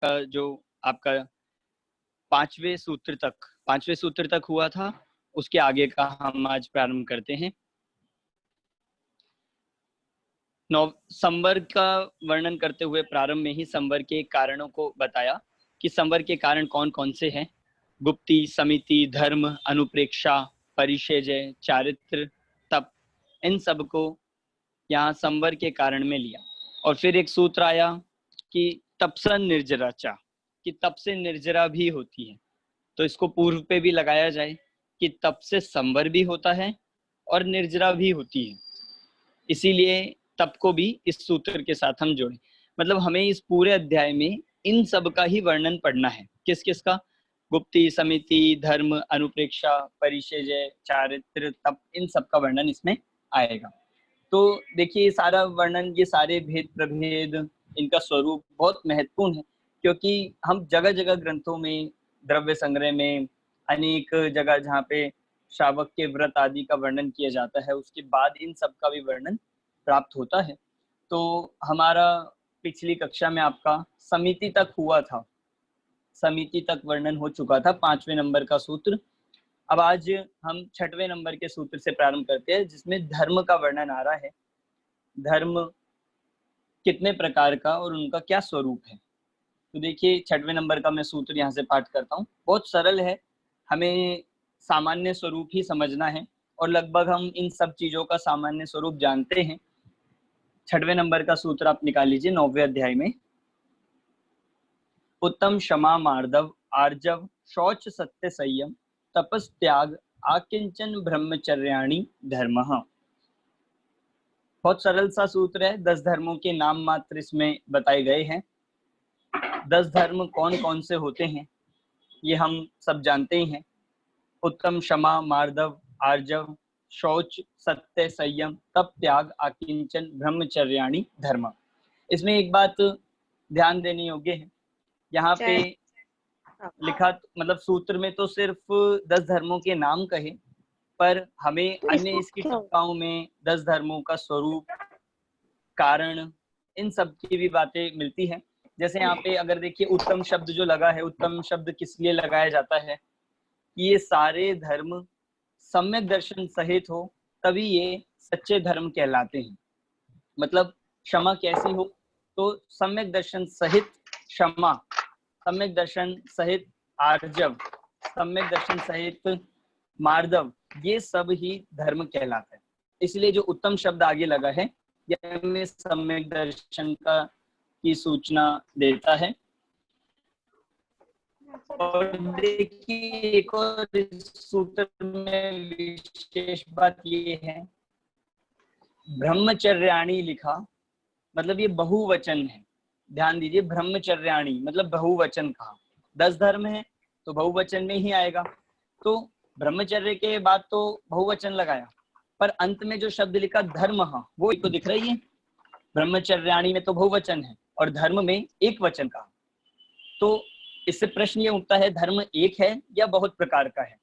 का जो आपका पांचवें सूत्र तक हुआ था, उसके आगे का हम आज प्रारंभ करते हैं। संवर का वर्णन करते हुए प्रारंभ में ही संवर के कारणों को बताया कि संवर के कारण कौन कौन से हैं। गुप्ति, समिति, धर्म, अनुप्रेक्षा, परिषेजय, चारित्र, तप, इन सब को यहाँ संवर के कारण में लिया। और फिर एक सूत्र आया कि तपसन निर्जराचा, कि तप से निर्जरा भी होती है। तो इसको पूर्व पे भी लगाया जाए कि तप से संवर भी होता है और निर्जरा भी होती है, इसीलिए तप को भी इस सूत्र के साथ हम जोड़ें। मतलब हमें इस पूरे अध्याय में इन सब का ही वर्णन पढ़ना है। किस किस का? गुप्ति, समिति, धर्म, अनुप्रेक्षा, परिषेजय, चारित्र, तप, इन सब का वर्णन इसमें आएगा। तो देखिए सारा वर्णन, ये सारे भेद प्रभेद, इनका स्वरूप बहुत महत्वपूर्ण है, क्योंकि हम जगह जगह ग्रंथों में, द्रव्य संग्रह में, अनेक जगह जहाँ पे श्रावक के व्रत आदि का वर्णन किया जाता है, उसके बाद इन सब का भी वर्णन प्राप्त होता है। तो हमारा पिछली कक्षा में आपका समिति तक हुआ था, समिति तक वर्णन हो चुका था, 5वें नंबर का सूत्र। अब आज हम 6वें नंबर के सूत्र से प्रारंभ करते हैं, जिसमें धर्म का वर्णन आ रहा है। धर्म कितने प्रकार का और उनका क्या स्वरूप है। तो देखिए 6वें नंबर का मैं सूत्र यहाँ से पाठ करता हूँ। बहुत सरल है, हमें सामान्य स्वरूप ही समझना है और लगभग हम इन सब चीजों का सामान्य स्वरूप जानते हैं। 6वें नंबर का सूत्र आप निकाल लीजिए 9वें अध्याय में। उत्तम, क्षमा, मार्दव, आर्जव, शौच, सत्य, संयम, तपस, त्याग, आकिंचन, ब्रह्मचर्याणि धर्मः। बहुत सरल सा सूत्र है। 10 धर्मों के नाम मात्र इसमें बताए गए हैं। 10 धर्म कौन कौन से होते हैं ये हम सब जानते ही हैं। उत्तम, क्षमा, मार्दव, आर्जव, शौच, सत्य, संयम, तप, त्याग, आकिंचन, ब्रह्मचर्याणि धर्म। इसमें एक बात ध्यान देने योग्य है, यहाँ पे लिखा, मतलब सूत्र में तो सिर्फ 10 धर्मों के नाम कहे, पर हमें अन्य इसकी टीकाओं में 10 धर्मों का स्वरूप, कारण, इन सब की भी बातें मिलती है। जैसे यहाँ पे अगर देखिए उत्तम शब्द जो लगा है, उत्तम शब्द किस लिए लगाया जाता है कि ये सारे धर्म सम्यक दर्शन सहित हो, तभी ये सच्चे धर्म कहलाते हैं। मतलब क्षमा कैसी हो, तो सम्यक दर्शन सहित क्षमा, सम्यक दर्शन सहित आर्जव, सम्यक दर्शन सहित मार्दव, ये सब ही धर्म कहलाता है। इसलिए जो उत्तम शब्द आगे लगा है यह हमें सम्यक दर्शन का की सूचना देता है। और देखिए एक और सूत्र में विशेष बात ये है, ब्रह्मचर्याणि लिखा, मतलब ये बहुवचन है। ध्यान दीजिए, ब्रह्मचर्याणि मतलब बहुवचन कहा। 10 धर्म है तो बहुवचन में ही आएगा। तो ब्रह्मचर्य के बाद तो बहुवचन लगाया, पर अंत में जो शब्द लिखा धर्म, वो तो दिख रही है। ब्रह्मचर्याणि में तो बहुवचन है और धर्म में एक वचन कहा। तो इससे प्रश्न ये उठता है, धर्म एक है या बहुत प्रकार का है?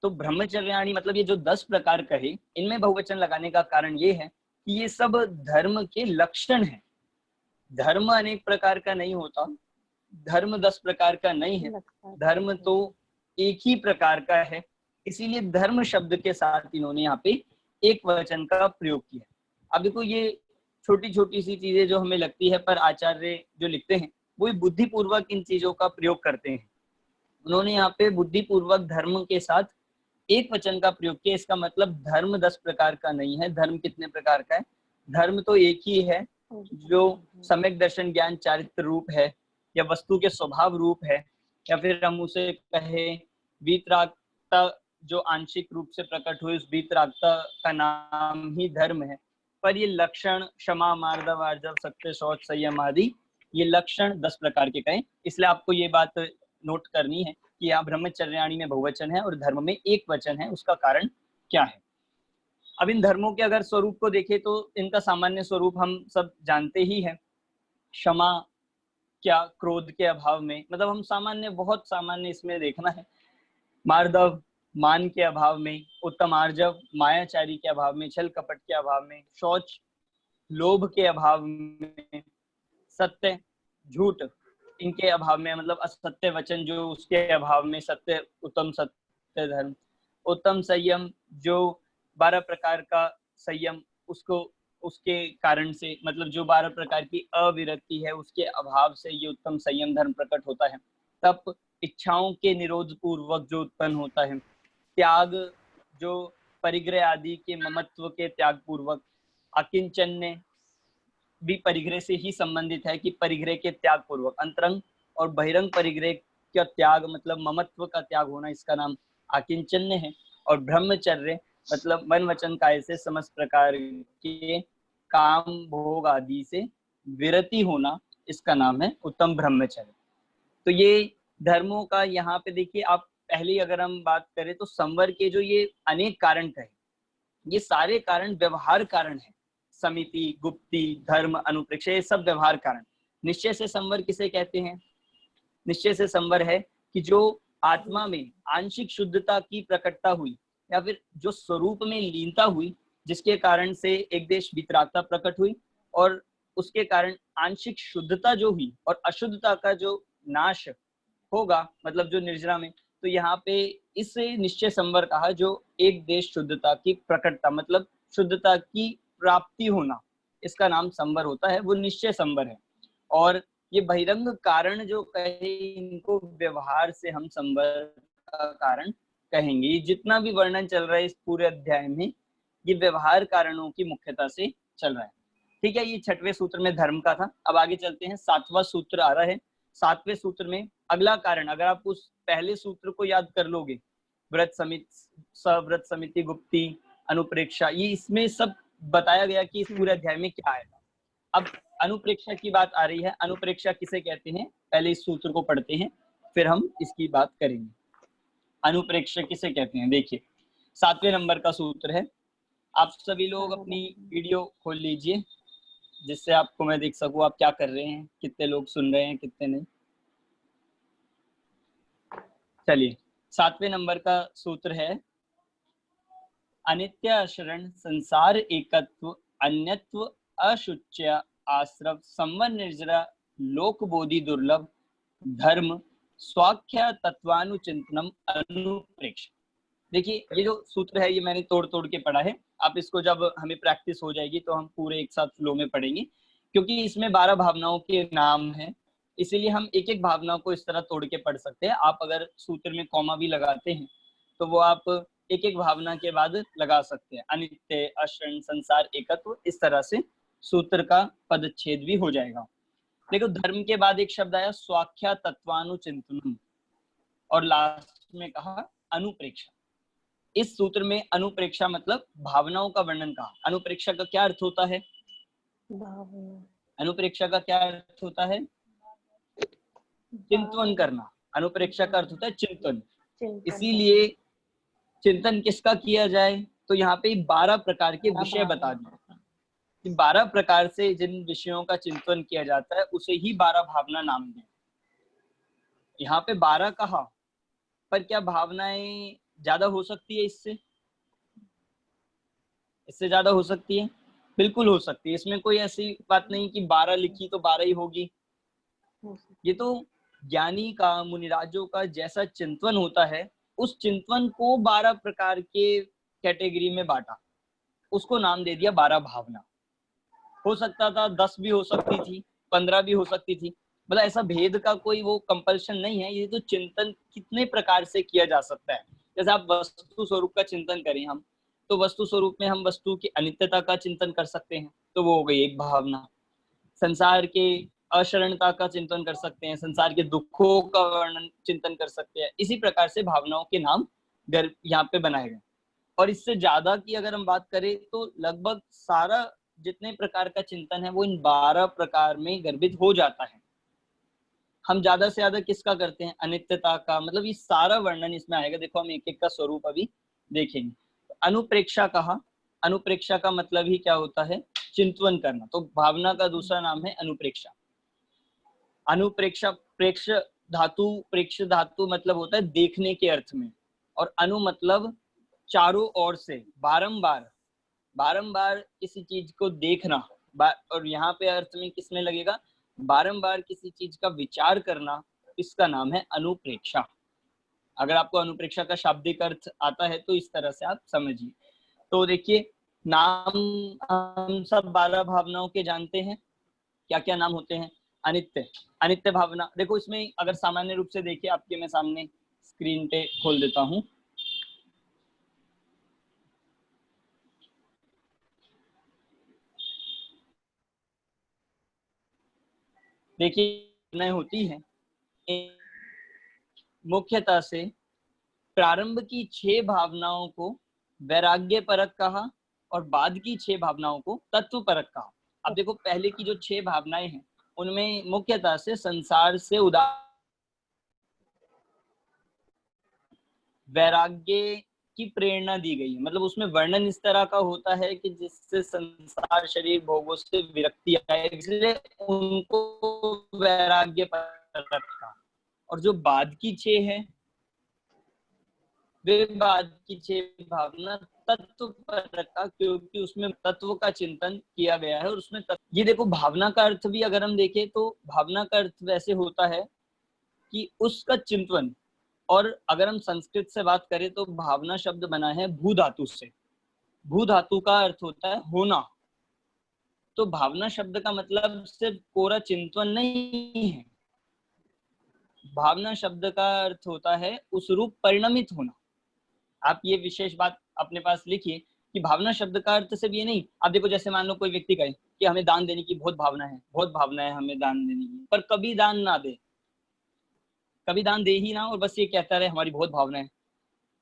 तो ब्रह्मचर्याणि मतलब ये जो 10 प्रकार कहे, इनमें बहुवचन लगाने का कारण ये है कि ये सब धर्म के लक्षण है। धर्म अनेक प्रकार का नहीं होता, धर्म 10 प्रकार का नहीं है, धर्म तो एक ही प्रकार का है। इसीलिए धर्म शब्द के साथ इन्होंने यहाँ पे एक वचन का प्रयोग किया। अब देखो ये छोटी छोटी सी चीजें जो हमें लगती है, पर आचार्य जो लिखते हैं वो बुद्धिपूर्वक इन चीजों का प्रयोग करते हैं। उन्होंने यहाँ पे बुद्धिपूर्वक धर्म के साथ एक वचन का प्रयोग किया। इसका मतलब धर्म 10 प्रकार का नहीं है। धर्म कितने प्रकार का है? धर्म तो एक ही है, जो सम्यक दर्शन, ज्ञान, चारित्र रूप है, या वस्तु के स्वभाव रूप है, या फिर हम उसे कहे वीतरागता, जो आंशिक रूप से प्रकट हुई, उस वीतरागता का नाम ही धर्म है। पर ये लक्षण, क्षमा, मार्दव, आर्जव, सत्य, शौच, संयम आदि, ये लक्षण 10 प्रकार के कहें। इसलिए आपको ये बात नोट करनी है कि यहाँ ब्रह्मचर्याणि में बहुवचन है और धर्म में एक वचन है। उसका कारण क्या है? अब इन धर्मों के अगर स्वरूप को देखें तो इनका सामान्य स्वरूप हम सब जानते ही हैं। क्षमा क्या? क्रोध के अभाव में, मतलब हम सामान्य, बहुत सामान्य इसमें देखना है। मार्दव, मान के अभाव में। उत्तम, आर्जव, मायाचारी के अभाव में, छल कपट के अभाव में। शौच, लोभ के अभाव में। सत्य, झूठ, इनके अभाव में, मतलब असत्य वचन जो उसके अभाव में सत्य, उत्तम सत्य धर्म, उत्तम संयम जो 12 प्रकार का संयम उसको उसके कारण से, मतलब जो 12 प्रकार की अविरति है उसके अभाव से ये उत्तम संयम धर्म प्रकट होता है। तप इच्छाओं के निरोध पूर्वक जो उत्पन्न होता है। त्याग जो परिग्रह आदि के ममत्व के त्याग पूर्वक। अकिंचन्य भी परिग्रह से ही संबंधित है कि परिग्रह के त्याग पूर्वक। अंतरंग और बहिरंग परिग्रह का त्याग मतलब ममत्व का त्याग होना, इसका नाम आकिंचन्य है। और ब्रह्मचर्य मतलब मन वचन काय से समस्त प्रकार के काम भोग आदि से विरति होना, इसका नाम है उत्तम ब्रह्मचर्य। तो ये धर्मों का यहाँ पे देखिए आप, पहले अगर हम बात करें तो संवर के जो ये अनेक कारण कहे, ये सारे कारण व्यवहार कारण है। समिति, गुप्ति, धर्म, अनुप्रेक्षा, ये सब व्यवहार कारण। निश्चय से संवर किसे कहते हैं? निश्चय से संवर है कि जो आत्मा में आंशिक शुद्धता की प्रकटता हुई या फिर जो स्वरूप में लीनता हुई, जिसके कारण से एक देश वितरागता प्रकट हुई और उसके कारण आंशिक शुद्धता जो हुई और अशुद्धता का जो नाश होगा, मतलब जो निर्जरा में, तो यहाँ पे इसे निश्चय संवर कहा, जो एक देश शुद्धता की प्रकटता मतलब शुद्धता की प्राप्ति होना, इसका नाम संवर होता है, वो निश्चय संवर है। और ये बहिरंग कारण जो कहे, इनको व्यवहार से हम संवर का कारण कहेंगे। जितना भी वर्णन चल रहा है इस पूरे अध्याय में, ये व्यवहार कारणों की मुख्यता से चल रहा है। ठीक है, ये 6वें सूत्र में धर्म का था। अब आगे चलते हैं, 7वां सूत्र आ रहा है। 7वें सूत्र में अगला कारण, अगर आप उस पहले सूत्र को याद कर लोगे, व्रत समिति, सव्रत समिति, गुप्ति, अनुप्रेक्षा, ये इसमें सब बताया गया कि इस पूरे अध्याय में क्या आएगा। अब अनुप्रेक्षा की बात आ रही है। अनुप्रेक्षा किसे कहते हैं, पहले इस सूत्र को पढ़ते हैं, फिर हम इसकी बात करेंगे। अनुप्रेक्षा किसे कहते हैं? देखिए 7वें नंबर का सूत्र है। आप सभी लोग अपनी वीडियो खोल लीजिए, जिससे आपको मैं देख सकूं आप क्या कर रहे हैं, कितने लोग सुन रहे हैं, कितने नहीं। चलिए, 7वें नंबर का सूत्र है, अनित्य अशरण संसार एकत्व अन्यत्व अशुच्य आश्रव संवर निर्जरा लोक बोधि दुर्लभ धर्म स्वाख्या तत्वानुचिंतनम अनुप्रेक्ष। देखिए ये जो सूत्र है ये मैंने तोड़ तोड़ के पढ़ा है। आप इसको जब हमें प्रैक्टिस हो जाएगी तो हम पूरे एक साथ फ्लो में पढ़ेंगे, क्योंकि इसमें 12 भावनाओं के नाम हैं, इसीलिए हम एक एक भावना को इस तरह तोड़ के पढ़ सकते हैं। आप अगर सूत्र में कॉमा भी लगाते हैं तो वो आप एक एक भावना के बाद लगा सकते हैं। अनित्य, अशरण, संसार एकत्व, इस तरह से सूत्र का पदच्छेद भी हो जाएगा। देखो धर्म के बाद एक शब्द आया स्वाख्या तत्वानुचिंतनम, और लास्ट में कहा अनुप्रेक्षा। इस सूत्र में अनुप्रेक्षा मतलब भावनाओं का वर्णन कहा। अनुप्रेक्षा का क्या अर्थ होता है? अनुप्रेक्षा का क्या अर्थ होता है? चिंतन करना। अनुप्रेक्षा का अर्थ होता है चिंतन। इसीलिए चिंतन किसका किया जाए, तो यहाँ पे 12 प्रकार के विषय बता दिए कि 12 प्रकार से जिन विषयों का चिंतन किया जाता है उसे ही 12 भावना नाम दें। यहाँ पे 12 कहा, पर क्या भावनाएं ज्यादा हो सकती है? इससे ज्यादा हो सकती है? बिल्कुल हो सकती है। इसमें कोई ऐसी बात नहीं कि 12 लिखी तो 12 ही होगी। ये तो ज्ञानी का, मुनिराजों का जैसा चिंतन होता है, उस चिंतन को 12 प्रकार के कैटेगरी में बांटा, उसको नाम दे दिया 12 भावना। हो सकता था 10 भी हो सकती थी, 15 भी हो सकती थी, मतलब ऐसा भेद का कोई वो कंपल्शन नहीं है। ये तो चिंतन कितने प्रकार से किया जा सकता है। जैसे आप वस्तु स्वरूप का चिंतन करें हम, तो वस्तु स्वरूप में हम वस्तु की अनित्यता का चिंतन कर सकते हैं, तो वो हो गई एक भावना। संसार के अशरणता का चिंतन कर सकते हैं, संसार के दुखों का वर्णन चिंतन कर सकते हैं। इसी प्रकार से भावनाओं के नाम यहाँ पे बनाए गए। और इससे ज्यादा की अगर हम बात करें तो लगभग सारा जितने प्रकार का चिंतन है वो इन 12 प्रकार में गर्भित हो जाता है। हम ज्यादा से ज्यादा किसका करते हैं? अनित्यता का, मतलब ये सारा वर्णन इसमें आएगा। देखो हम एक एक का स्वरूप अभी देखेंगे। अनुप्रेक्षा कहा, अनुप्रेक्षा का मतलब ही क्या होता है? चिंतन करना। तो भावना का दूसरा नाम है अनुप्रेक्षा। अनुप्रेक्षा, प्रेक्ष धातु, प्रेक्ष धातु मतलब होता है देखने के अर्थ में, और अनु मतलब चारों ओर से बारंबार, बारंबार किसी चीज को देखना। और यहाँ पे अर्थ में किसमें लगेगा? बारंबार किसी चीज का विचार करना, इसका नाम है अनुप्रेक्षा। अगर आपको अनुप्रेक्षा का शाब्दिक अर्थ आता है तो इस तरह से आप समझिए। तो देखिए, नाम हम सब 12 भावनाओं के जानते हैं। क्या क्या नाम होते हैं? अनित्य, अनित्य भावना। देखो इसमें अगर सामान्य रूप से देखिए, आपके मैं सामने स्क्रीन पे खोल देता हूं। देखिए होती है मुख्यतः से प्रारंभ की 6 भावनाओं को वैराग्य परक कहा और बाद की 6 भावनाओं को तत्व परक कहा। अब देखो पहले की जो 6 भावनाएं हैं उनमें मुख्यतः से संसार से वैराग्य की प्रेरणा दी गई है। मतलब उसमें वर्णन इस तरह का होता है कि जिससे संसार शरीर भोगों से विरक्ति आए, इसलिए उनको वैराग्य परक कहा। और जो बाद की 6 है वे बाद की 6 भावना तत्व पर रखा, क्योंकि उसमें तत्व का चिंतन किया गया है। और उसमें ये देखो, भावना का अर्थ भी अगर हम देखें तो भावना का अर्थ वैसे होता है कि उसका चिंतन। और अगर हम संस्कृत से बात करें तो भावना शब्द बना है भू धातु से। भू धातु का अर्थ होता है होना। तो भावना शब्द का मतलब सिर्फ कोरा चिंतन नहीं है। भावना शब्द का अर्थ होता है उस रूप परिणमित होना। आप ये विशेष बात अपने पास लिखिए कि भावना शब्द का अर्थ सिर्फ ये नहीं। आप देखो, जैसे मान लो कोई व्यक्ति कहे कि हमें दान देने की बहुत भावना है, बहुत भावना है हमें दान देने की, पर कभी दान ना दे, कभी दान दे ही ना, और बस ये कहता रहे हमारी बहुत भावना है,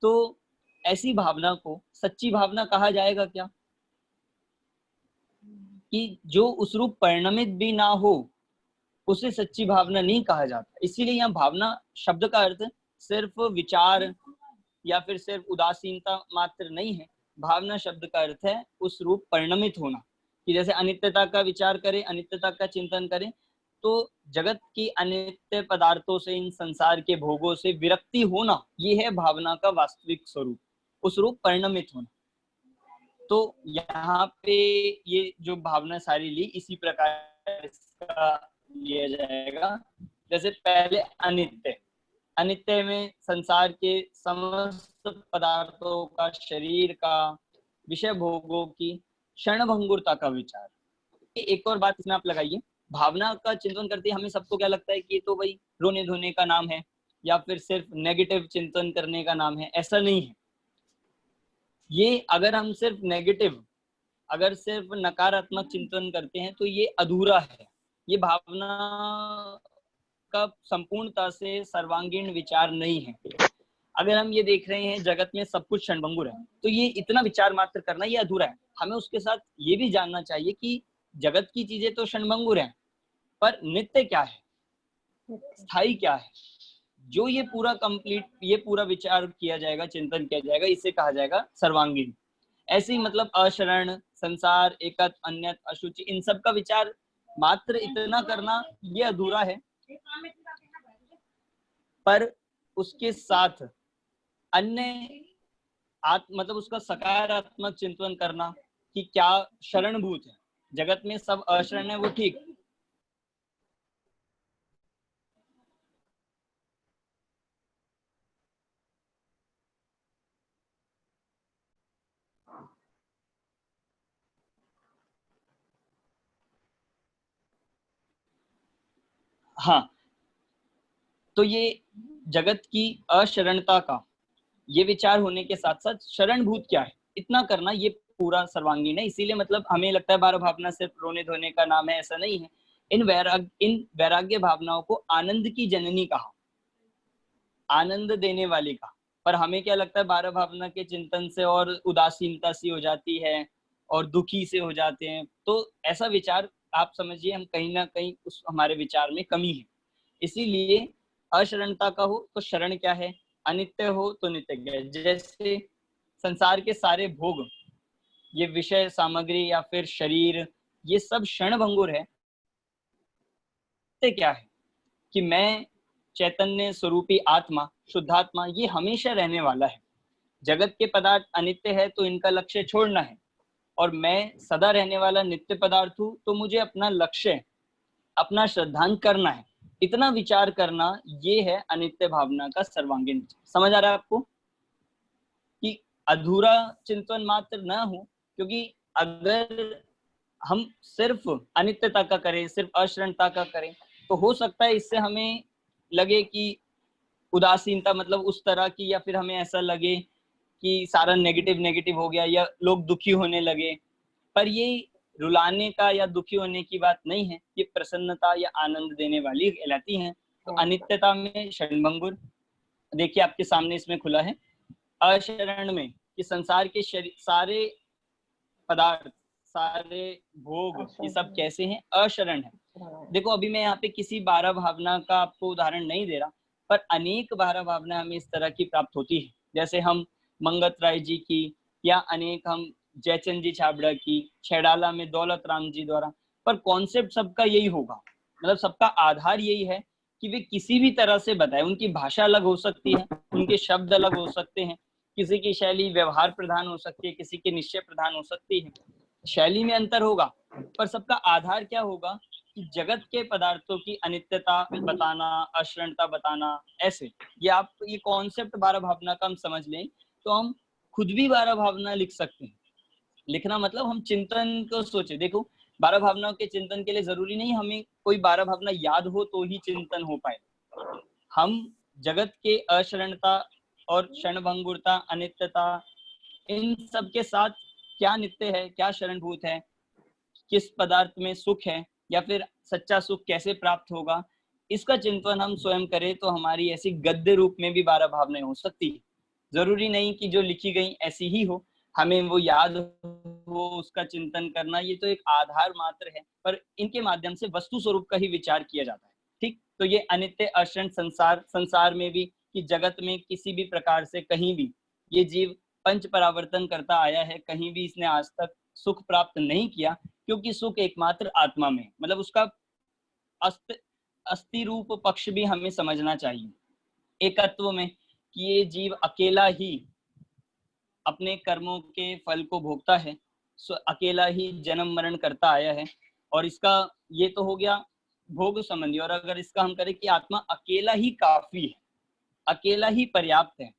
तो ऐसी भावना को सच्ची भावना कहा जाएगा क्या? कि जो उस रूप परिणमित भी ना हो उसे सच्ची भावना नहीं कहा जाता। इसीलिए यहाँ भावना शब्द का अर्थ सिर्फ विचार या फिर सिर्फ उदासीनता मात्र नहीं है। भावना शब्द का अर्थ है उस रूप परिणमित होना। कि जैसे अनित्यता का विचार करें, अनित्यता का चिंतन करें, तो जगत की अनित्य पदार्थों से, इन संसार के भोगों से विरक्ति होना, ये है भावना का वास्तविक स्वरूप, उस रूप परिणमित होना। तो यहाँ पे ये जो भावना सारी ली, इसी प्रकार इसका लिया जाएगा। जैसे पहले अनित्य, अनित्य में संसार के समस्त पदार्थों का, शरीर का, विषय भोगों की क्षणभंगुरता का विचार। एक और बात इसमें आप लगाइए, भावना का चिंतन करते हमें सबको क्या लगता है कि ये तो भाई रोने धोने का नाम है या फिर सिर्फ नेगेटिव चिंतन करने का नाम है। ऐसा नहीं है। ये अगर हम सिर्फ नेगेटिव, अगर सिर्फ नकारात्मक चिंतन करते हैं तो ये अधूरा है। ये भावना का संपूर्णता से सर्वांगीण विचार नहीं है। अगर हम ये देख रहे हैं जगत में सब कुछ क्षणभंगुर है, तो ये इतना विचार मात्र करना ये अधूरा है। हमें उसके साथ ये भी जानना चाहिए कि जगत की चीजें तो क्षणभंगुर हैं, पर नित्य क्या है, स्थायी क्या है। जो ये पूरा कंप्लीट, ये पूरा विचार किया जाएगा, चिंतन किया जाएगा, इसे कहा जाएगा सर्वांगीण। ऐसे ही मतलब अशरण, संसार, एकत, अन्यत, अशुचि, इन सब का विचार मात्र इतना करना ये अधूरा है। पर उसके साथ अन्य मतलब उसका सकारात्मक चिंतन करना कि क्या शरणभूत है, जगत में सब अशरण है वो ठीक। हाँ, तो ये जगत की अशरणता का ये विचार होने के साथ साथ शरणभूत क्या है, इतना करना ये पूरा सर्वांगीण है। इसीलिए मतलब हमें लगता है 12 भावना सिर्फ रोने धोने का नाम है, ऐसा नहीं है। इन वैराग्य भावनाओं को आनंद की जननी कहा, आनंद देने वाली कहा। पर हमें क्या लगता है 12 भावना के चिंतन से और उदासीनता सी हो जाती है और दुखी से हो जाते हैं। तो ऐसा विचार आप समझिए, हम कहीं ना कहीं उस हमारे विचार में कमी है। इसीलिए अशरणता का हो तो शरण क्या है, अनित्य हो तो नित्य क्या है। जैसे संसार के सारे भोग, ये विषय सामग्री या फिर शरीर, ये सब क्षणभंगुर है। क्या है कि मैं चैतन्य स्वरूपी आत्मा, शुद्धात्मा, ये हमेशा रहने वाला है। जगत के पदार्थ अनित्य है तो इनका लक्ष्य छोड़ना है, और मैं सदा रहने वाला नित्य पदार्थ हूं, तो मुझे अपना लक्ष्य अपना श्रद्धांत करना है, इतना विचार करना, ये है अनित्य भावना का सर्वांगीण। समझ आ रहा है आपको कि अधूरा चिंतन मात्र न हो, क्योंकि अगर हम सिर्फ अनित्यता का करें, सिर्फ अशरणता का करें, तो हो सकता है इससे हमें लगे कि उदासीनता मतलब उस तरह की, या फिर हमें ऐसा लगे कि सारा नेगेटिव नेगेटिव हो गया या लोग दुखी होने लगे। पर ये रुलाने का या दुखी होने की बात नहीं है, ये प्रसन्नता या आनंद देने वाली कहलाती हैं। तो अनित्यता में क्षणभंगुर, देखिए आपके सामने इसमें खुला है, अशरण में कि संसार के सारे पदार्थ, सारे भोग, ये सब कैसे हैं, अशरण है। देखो अभी मैं यहाँ पे किसी 12 भावना का आपको उदाहरण नहीं दे रहा, पर अनेक 12 भावना हमें इस तरह की प्राप्त होती है, जैसे हम मंगत राय जी की, या अनेक हम जयचंद जी छाबड़ा की, छैडाला में दौलत राम जी द्वारा। पर कॉन्सेप्ट सबका यही होगा, मतलब सबका आधार यही है कि वे किसी भी तरह से बताए। उनकी भाषा अलग हो सकती है, उनके शब्द अलग हो सकते हैं, किसी की शैली व्यवहार प्रधान हो सकती है, किसी की निश्चय प्रधान हो सकती है, शैली में अंतर होगा, पर सबका आधार क्या होगा कि जगत के पदार्थों की अनित्यता बताना, अशरणता बताना। ऐसे ये आप ये कॉन्सेप्ट 12 भावना का हम समझ लें, तो हम खुद भी 12 भावना लिख सकते हैं। लिखना मतलब हम चिंतन को सोचे। देखो 12 भावनाओं के चिंतन के लिए जरूरी नहीं हमें कोई 12 भावना याद हो तो ही चिंतन हो पाए। हम जगत के अशरणता और क्षणभंगुरता, अनित्यता, इन सब के साथ क्या नित्य है, क्या शरणभूत है, किस पदार्थ में सुख है, या फिर सच्चा सुख कैसे प्राप्त होगा, इसका चिंतन हम स्वयं करें तो हमारी ऐसी गद्य रूप में भी 12 भावनाएं हो सकती है। जरूरी नहीं कि जो लिखी गई ऐसी ही हो, हमें वो याद हो, उसका चिंतन करना ये तो एक आधार मात्र है, पर इनके माध्यम से वस्तु स्वरूप का ही विचार किया जाता है। ठीक, तो ये अनित्य अक्षण संसार में भी, कि जगत में किसी भी प्रकार से कहीं भी ये जीव पंच परावर्तन करता आया है, कहीं भी इसने आज तक सुख प्राप्त नहीं किया, क्योंकि सुख एकमात्र आत्मा में, मतलब उसका अस्थि रूप पक्ष भी हमें समझना चाहिए एकत्व में, कि ये जीव अकेला ही अपने कर्मों के फल को भोगता है, अकेला ही जन्म मरण करता आया है, और इसका ये तो हो गया भोग संबंधी। और अगर इसका हम करें कि आत्मा अकेला ही काफी है, अकेला ही पर्याप्त है,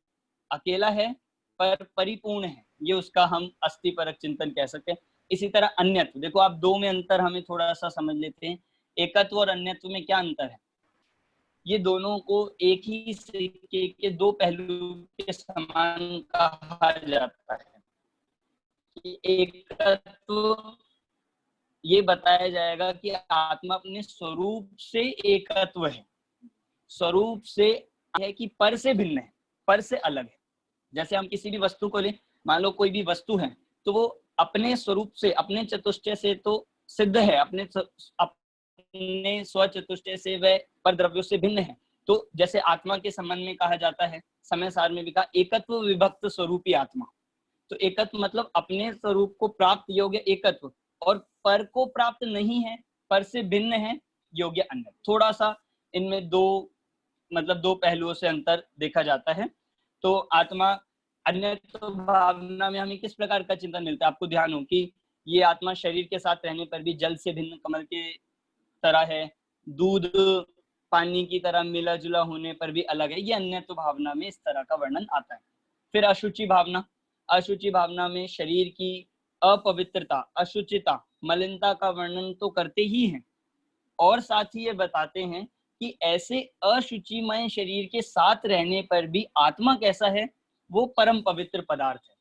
अकेला है पर परिपूर्ण है, ये उसका हम अस्थि परक चिंतन कह सकते हैं। इसी तरह अन्यत्व, देखो आप दो में अंतर हमें थोड़ा सा समझ लेते हैं। एकत्व और अन्यत्व में क्या अंतर है? ये दोनों को एक ही सिक्के के दो पहलू के समान कहा जाता है। कि एकत्व ये बताया जाएगा कि आत्मा अपने स्वरूप से एकत्व है, स्वरूप से है कि पर से भिन्न है, पर से अलग है। जैसे हम किसी भी वस्तु को लें, मान लो कोई भी वस्तु है, तो वो अपने स्वरूप से, अपने चतुष्टय से तो सिद्ध है, अपने स्व चतुष्टय से वह पर द्रव्यों से भिन्न है। तो जैसे आत्मा के संबंध में कहा जाता है, समय सार में भी कहा, एकत्व विभक्त स्वरूपी आत्मा। तो एकत्व मतलब अपने स्वरूप को प्राप्त योग्य एकत्व, और पर को प्राप्त नहीं है, पर से भिन्न है योग्य अन्य। थोड़ा सा इनमें दो मतलब दो पहलुओं से अंतर देखा जाता है। तो आत्मा अन्य तो भावना में हमें किस प्रकार का चिंतन मिलता है? आपको ध्यान हो कि ये आत्मा शरीर के साथ रहने पर भी जल से भिन्न कमल के तरह है, दूध पानी की तरह मिला जुला होने पर भी अलग है, ये अन्य तो भावना में इस तरह का वर्णन आता है। फिर अशुचि भावना, अशुचि भावना में शरीर की अपवित्रता, अशुचिता, मलिनता का वर्णन तो करते ही हैं, और साथ ही ये बताते हैं कि ऐसे अशुचिमय शरीर के साथ रहने पर भी आत्मा कैसा है, वो परम पवित्र पदार्थ है।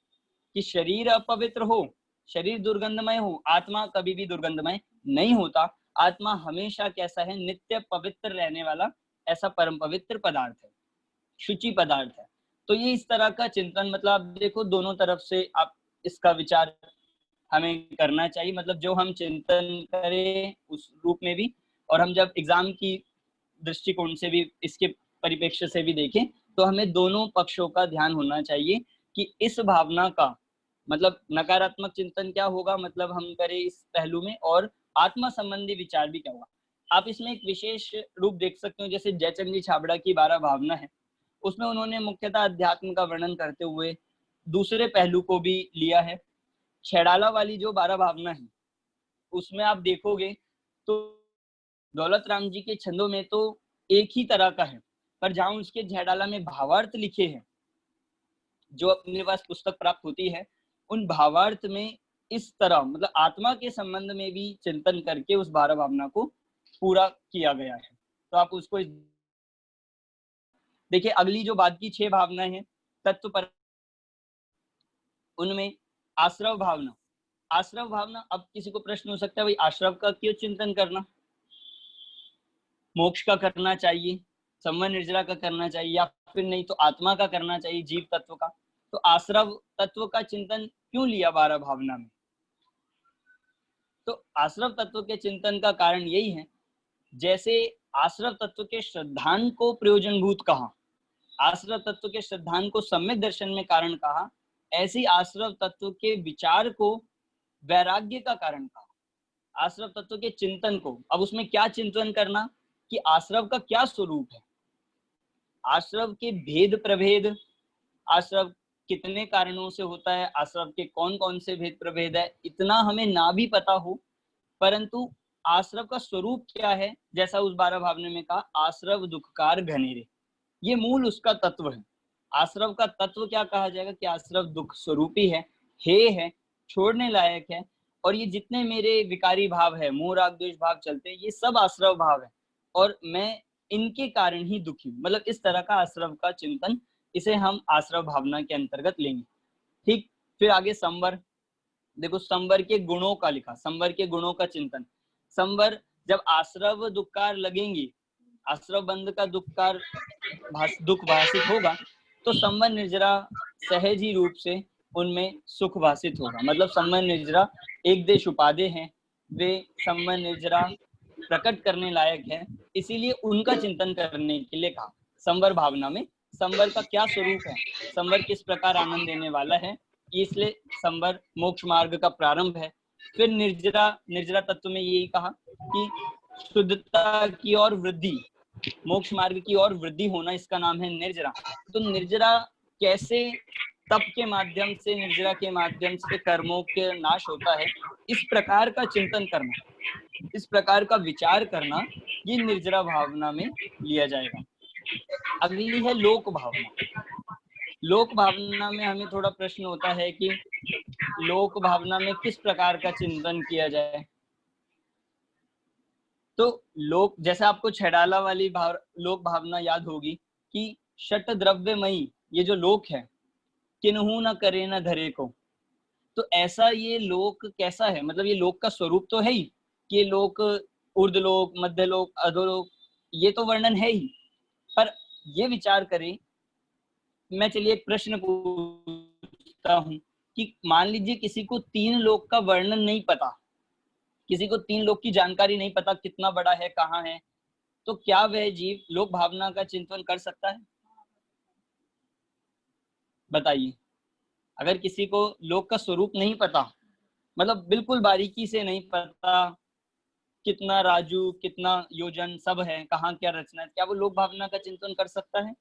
कि शरीर अपवित्र हो, शरीर दुर्गंधमय हो, आत्मा कभी भी दुर्गंधमय नहीं होता। आत्मा हमेशा कैसा है, नित्य पवित्र रहने वाला ऐसा परम पवित्र पदार्थ है, शुचि पदार्थ है। तो ये इस तरह का चिंतन, मतलब आप देखो दोनों तरफ से आप इसका विचार हमें करना चाहिए। मतलब जो हम चिंतन करें उस रूप में भी, और हम जब एग्जाम की दृष्टिकोण से भी, इसके परिप्रेक्ष्य से भी देखें, तो हमें दोनों पक्षों का ध्यान होना चाहिए कि इस भावना का मतलब नकारात्मक चिंतन क्या होगा, मतलब हम करें इस पहलू में, और आत्मा संबंधी विचार भी क्या होगा। आप इसमें एक विशेष रूप देख सकते हो, जैसे जयचंद जी छाबड़ा की 12 भावना है, उसमें उन्होंने मुख्यतः अध्यात्म का वर्णन करते हुए दूसरे पहलू को भी लिया है। छैडाला वाली जो 12 भावना है, उसमें आप देखोगे तो दौलत राम जी के छंदों में तो एक ही तरह का है, पर जहां उसके झैडाला में भावार्थ लिखे हैं, जो अपने पास पुस्तक प्राप्त होती है, उन भावार्थ में इस तरह मतलब आत्मा के संबंध में भी चिंतन करके उस 12 भावना को पूरा किया गया है। तो आप उसको देखिए। अगली जो बाद की 6 भावनाएं हैं तत्व पर, उनमें आश्रव भावना। आश्रव भावना, अब किसी को प्रश्न हो सकता है भाई आश्रव का क्यों चिंतन करना, मोक्ष का करना चाहिए, संवर निर्जरा का करना चाहिए, या फिर नहीं तो आत्मा का करना चाहिए, जीव तत्व का। तो आश्रव तत्व का चिंतन क्यों लिया 12 भावना में? तो आश्रव तत्व के चिंतन का कारण यही है, जैसे आश्रव तत्व के श्रद्धांत को प्रयोजनभूत कहा, आश्रव तत्व के श्रद्धांत को सम्यक दर्शन में कारण कहा, ऐसी आश्रव तत्व के विचार को वैराग्य का कारण कहा। आश्रव तत्व के चिंतन को, अब उसमें क्या चिंतन करना कि आश्रव का क्या स्वरूप है, आश्रव के भेद प्रभेद, आश्रव कितने कारणों से होता है, आश्रव के कौन कौन से भेद प्रभेद है, इतना हमें ना भी पता हो, परंतु आश्रव का स्वरूप क्या है, जैसा उस 12 भावना में कहा, आश्रव दुखकार घनेरे, ये मूल उसका तत्व है। आश्रव का तत्व क्या कहा जाएगा कि आश्रव दुख स्वरूपी है, हे है, छोड़ने लायक है, और ये जितने मेरे विकारी भाव है, मोह राग द्वेष भाव चलते हैं, ये सब आश्रव भाव है और मैं इनके कारण ही दुखी हूँ। मतलब इस तरह का आश्रव का चिंतन, इसे हम आश्रव भावना के अंतर्गत लेंगे। ठीक, फिर आगे संवर। देखो संवर के गुणों का लिखा, संवर के गुणों का चिंतन। संवर, जब आश्रव दुखकार लगेंगी, आश्रव बंध का दुखकार दुख भाषित होगा, तो संवर निर्जरा सहज ही रूप से उनमें सुख भाषित होगा। मतलब संवर निर्जरा एक देश उपाधि हैं, वे संवर निर्जरा प्रकट करने लायक है, इसीलिए उनका चिंतन करने के लिए कहा। संवर भावना में संवर का क्या स्वरूप है, संवर किस प्रकार आनंद देने वाला है, इसलिए संवर मोक्ष मार्ग का प्रारंभ है। फिर निर्जरा, निर्जरा तत्व में यही कहा कि शुद्धता की ओर वृद्धि, मोक्ष मार्ग की ओर वृद्धि होना, इसका नाम है निर्जरा। तो निर्जरा कैसे, तप के माध्यम से, निर्जरा के माध्यम से कर्मों के नाश होता है, इस प्रकार का चिंतन करना, इस प्रकार का विचार करना, ये निर्जरा भावना में लिया जाएगा। अगली है लोक भावना। लोक भावना में हमें थोड़ा प्रश्न होता है कि लोक भावना में किस प्रकार का चिंतन किया जाए। तो लोक, जैसे आपको छेडाला वाली लोक भावना याद होगी कि षट द्रव्यमयी, ये जो लोक है, किन्हू न करे न धरे को। तो ऐसा ये लोक कैसा है, मतलब ये लोक का स्वरूप तो है ही कि ये लोक ऊर्ध्वलोक, मध्यलोक, अधोलोक, ये तो वर्णन है ही, पर ये विचार करें, मैं चलिए एक प्रश्न पूछता हूं कि मान लीजिए किसी को 3 लोक का वर्णन नहीं पता, किसी को 3 लोक की जानकारी नहीं पता, कितना बड़ा है, कहाँ है, तो क्या वह जीव लोक भावना का चिंतन कर सकता है? बताइए। अगर किसी को लोक का स्वरूप नहीं पता, मतलब बिल्कुल बारीकी से नहीं पता, कितना राजू, कितना योजन सब है, कहाँ क्या रचना है, क्या वो लोक भावना का चिंतन कर सकता है?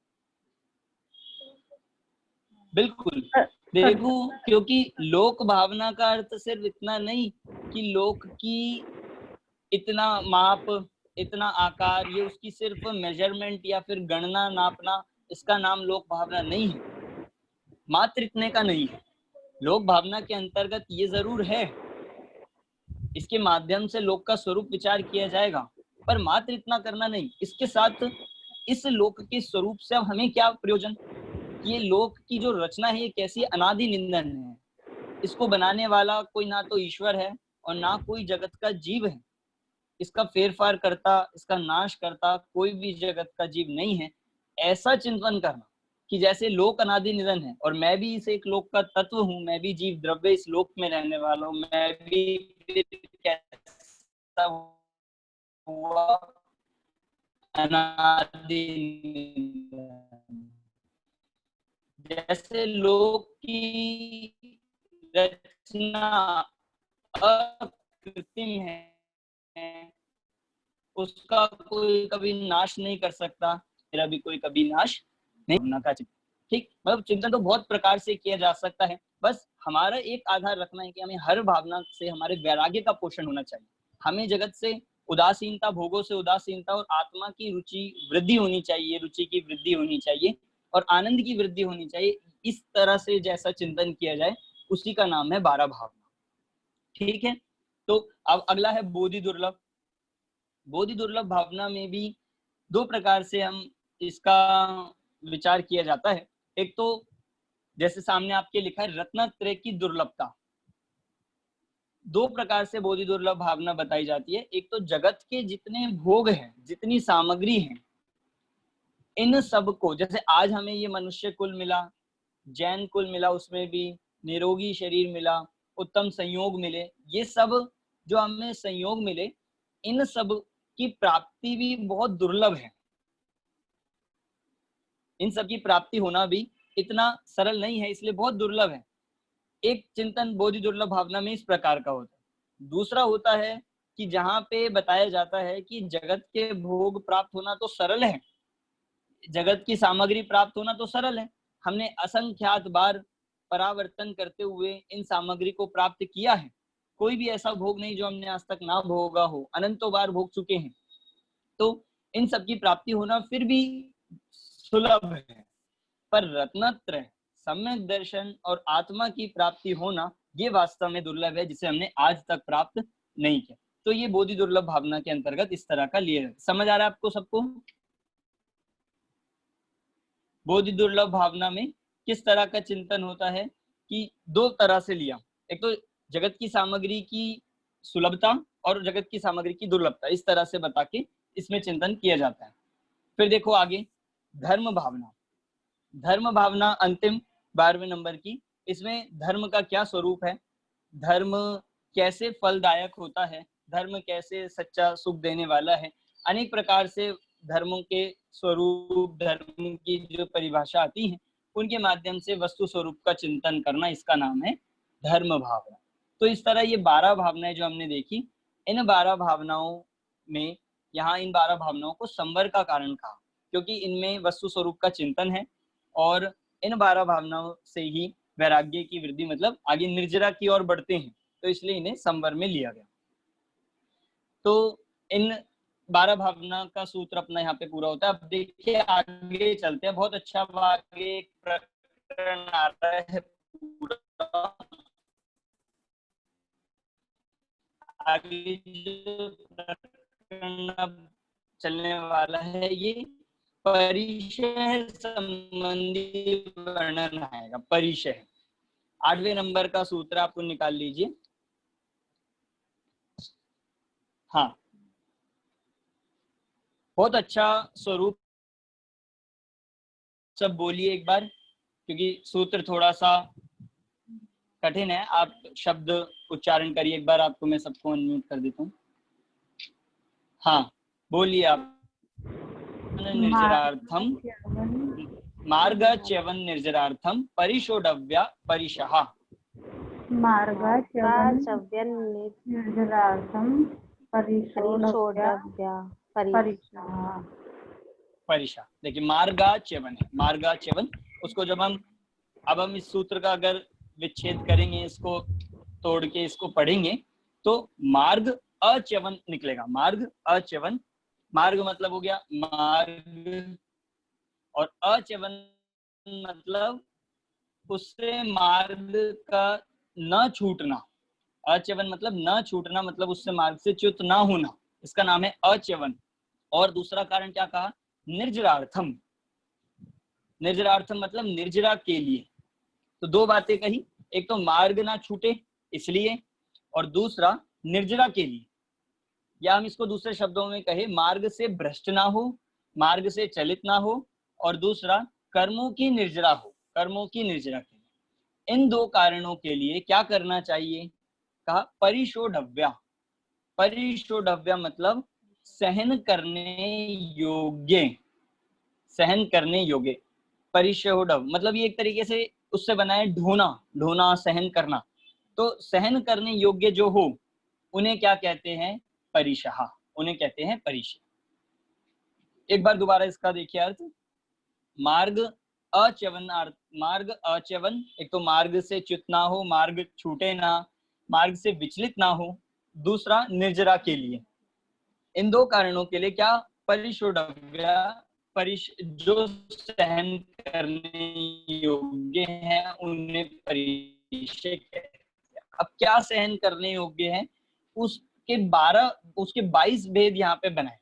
बिल्कुल। देखो, क्योंकि लोक भावना का अर्थ सिर्फ इतना नहीं कि लोक की इतना माप, इतना आकार, ये उसकी सिर्फ मेजरमेंट या फिर गणना, नापना, इसका नाम लोक भावना नहीं है, मात्र इतने का नहीं है। लोक भावना के अंतर्गत ये जरूर है, इसके माध्यम से लोक का स्वरूप विचार किया जाएगा, पर मात्र इतना करना नहीं, इसके साथ इस लोक के स्वरूप से अब हमें क्या प्रयोजन, ये लोक की जो रचना है ये कैसी अनादि निंदन है, इसको बनाने वाला कोई ना तो ईश्वर है और ना कोई जगत का जीव है, इसका फेरफार करता, इसका नाश करता कोई भी जगत का जीव नहीं है। ऐसा चिंतन करना कि जैसे लोक अनादि निधन है और मैं भी इस एक लोक का तत्व हूँ, मैं भी जीव द्रव्य इस लोक में रहने वाला हूँ, मैं भी कैसा हुआ अनादि निधन। जैसे लोक की रचना अकृत्रिम है, उसका कोई कभी नाश नहीं कर सकता, मेरा भी कोई कभी नाश नहीं होना का चिंतन। ठीक, मतलब चिंतन तो बहुत प्रकार से किया जा सकता है, बस हमारा एक आधार रखना है कि हमें हर भावना से हमारे वैराग्य का पोषण होना चाहिए। हमें जगत से उदासीनता, भोगों से उदासीनता, और आत्मा की रुचि वृद्धि होनी चाहिए, रुचि की वृद्धि होनी चाहिए और आनंद की वृद्धि होनी चाहिए। इस तरह से जैसा चिंतन किया जाए उसी का नाम है 12 भावना। ठीक है, तो अब अगला है बोधि दुर्लभ। बोधि दुर्लभ भावना में भी दो प्रकार से हम इसका विचार किया जाता है। एक तो जैसे सामने आपके लिखा है रत्नत्रय की दुर्लभता। दो प्रकार से बोधि दुर्लभ भावना बताई जाती है। एक तो जगत के जितने भोग हैं, जितनी सामग्री है, इन सब को, जैसे आज हमें ये मनुष्य कुल मिला, जैन कुल मिला, उसमें भी निरोगी शरीर मिला, उत्तम संयोग मिले, ये सब जो हमें संयोग मिले, इन सब की प्राप्ति भी बहुत दुर्लभ है। इन सब की प्राप्ति होना भी इतना सरल नहीं है, इसलिए बहुत दुर्लभ है। एक चिंतन बोधि दुर्लभ भावना में इस प्रकार का होता है। दूसरा होता है कि जहां पे बताया जाता है कि जगत के भोग प्राप्त होना तो सरल है, जगत की सामग्री प्राप्त होना तो सरल है, हमने असंख्यात बार परावर्तन करते हुए इन सामग्री को प्राप्त किया है, कोई भी ऐसा भोग नहीं जो हमने आज तक ना भोगा हो, अनंतों बार भोग चुके हैं। तो इन सब की प्राप्ति होना फिर भी सुलभ है, पर रत्नत्रय, सम्यक दर्शन और आत्मा की प्राप्ति होना ये वास्तव में दुर्लभ है, जिसे हमने आज तक प्राप्त नहीं किया। तो ये बोधि दुर्लभ भावना के अंतर्गत इस तरह का लिए। समझ आ रहा है आपको सबको? बोधि दुर्लभ भावना में किस तरह का चिंतन होता है कि दो तरह से लिया, एक तो जगत की सामग्री की सुलभता और जगत की सामग्री की दुर्लभता, इस तरह से बता के इसमें चिंतन किया जाता है। फिर देखो आगे धर्म भावना। धर्म भावना अंतिम 12वें नंबर की। इसमें धर्म का क्या स्वरूप है, धर्म कैसे फलदायक होता है, धर्म कैसे सच्चा सुख देने वाला है, अनेक प्रकार से धर्मों के स्वरूप, धर्म की जो परिभाषा आती है, उनके माध्यम से वस्तु स्वरूप का चिंतन करना, इसका नाम है धर्म भावना। तो इस तरह ये 12 भावनाएं जो हमने देखी, इन 12 भावनाओं में, यहाँ इन 12 भावनाओं को संवर का कारण कहा, क्योंकि इनमें वस्तु स्वरूप का चिंतन है और इन 12 भावनाओं से ही वैराग्य की वृद्धि, मतलब आगे निर्जरा की ओर बढ़ते हैं, तो इसलिए इन्हें संवर में लिया गया। तो इन 12 भावना का सूत्र अपना यहाँ पे पूरा होता है। अब देखिए आगे चलते हैं, बहुत अच्छा आगे एक प्रकरण आ रहा है पूरा। आगे जो प्रकरण अब चलने वाला है ये परिचय संबंधी वर्णन आएगा। परिचय 8वें नंबर का सूत्र आपको निकाल लीजिए। हाँ, बहुत अच्छा स्वरूप। सब बोलिए एक बार, क्योंकि सूत्र थोड़ा सा कठिन है। आप शब्द उच्चारण करिए एक बार, आपको मैं सबको अनम्यूट कर देता हूँ। हाँ बोलिए आप। निर्जरार्थम मार्ग च्यवन निर्जरार्थम परिशोडव्या परिशः। मार्गाच्यवन निर्जरार्थम परिशोडव्या परिशः। परिशा, देखिए मार्गाच्यवन है, मार्गाच्यवन, उसको जब हम इस सूत्र का अगर विच्छेद करेंगे, इसको तोड़ के इसको पढ़ेंगे, तो मार्ग अच्यवन निकलेगा। मार्ग अच्यवन, मार्ग मतलब हो गया मार्ग, और अच्यवन मतलब उससे मार्ग का न छूटना। अच्यवन मतलब न छूटना, मतलब उससे मार्ग से च्युत ना होना, इसका नाम है अच्यवन। और दूसरा कारण क्या कहा? निर्जरार्थम। निर्जरार्थम मतलब निर्जरा के लिए। तो दो बातें कही, एक तो मार्ग ना छूटे इसलिए, और दूसरा निर्जरा के लिए, या हम इसको दूसरे शब्दों में कहे मार्ग से भ्रष्ट ना हो, मार्ग से चलित ना हो, और दूसरा कर्मों की निर्जरा हो, कर्मों की निर्जरा के लिए। इन दो कारणों के लिए क्या करना चाहिए? कहा परिशोडव्या। परिशोडव्या मतलब सहन करने योग्य, सहन करने योग्य। परिशोडव मतलब ये एक तरीके से उससे बना है ढोना, ढोना सहन करना। तो सहन करने योग्य जो हो उन्हें क्या कहते हैं? परिशः, उन्हें कहते हैं परिशः। एक बार दोबारा इसका देखिए अर्थ। मार्ग अच्यवन, मार्ग अच्यवन, एक तो मार्ग से च्युत ना हो, मार्ग छूटे ना, मार्ग से विचलित ना हो। दूसरा निर्जरा के लिए, इन दो कारणों के लिए क्या परिशोडव्या जो सहन करने योग्य हैं उन्हें परिशय कहते हैं। अब क्या सहन करने योग्य है, उसके 22 भेद यहाँ पे बनाए,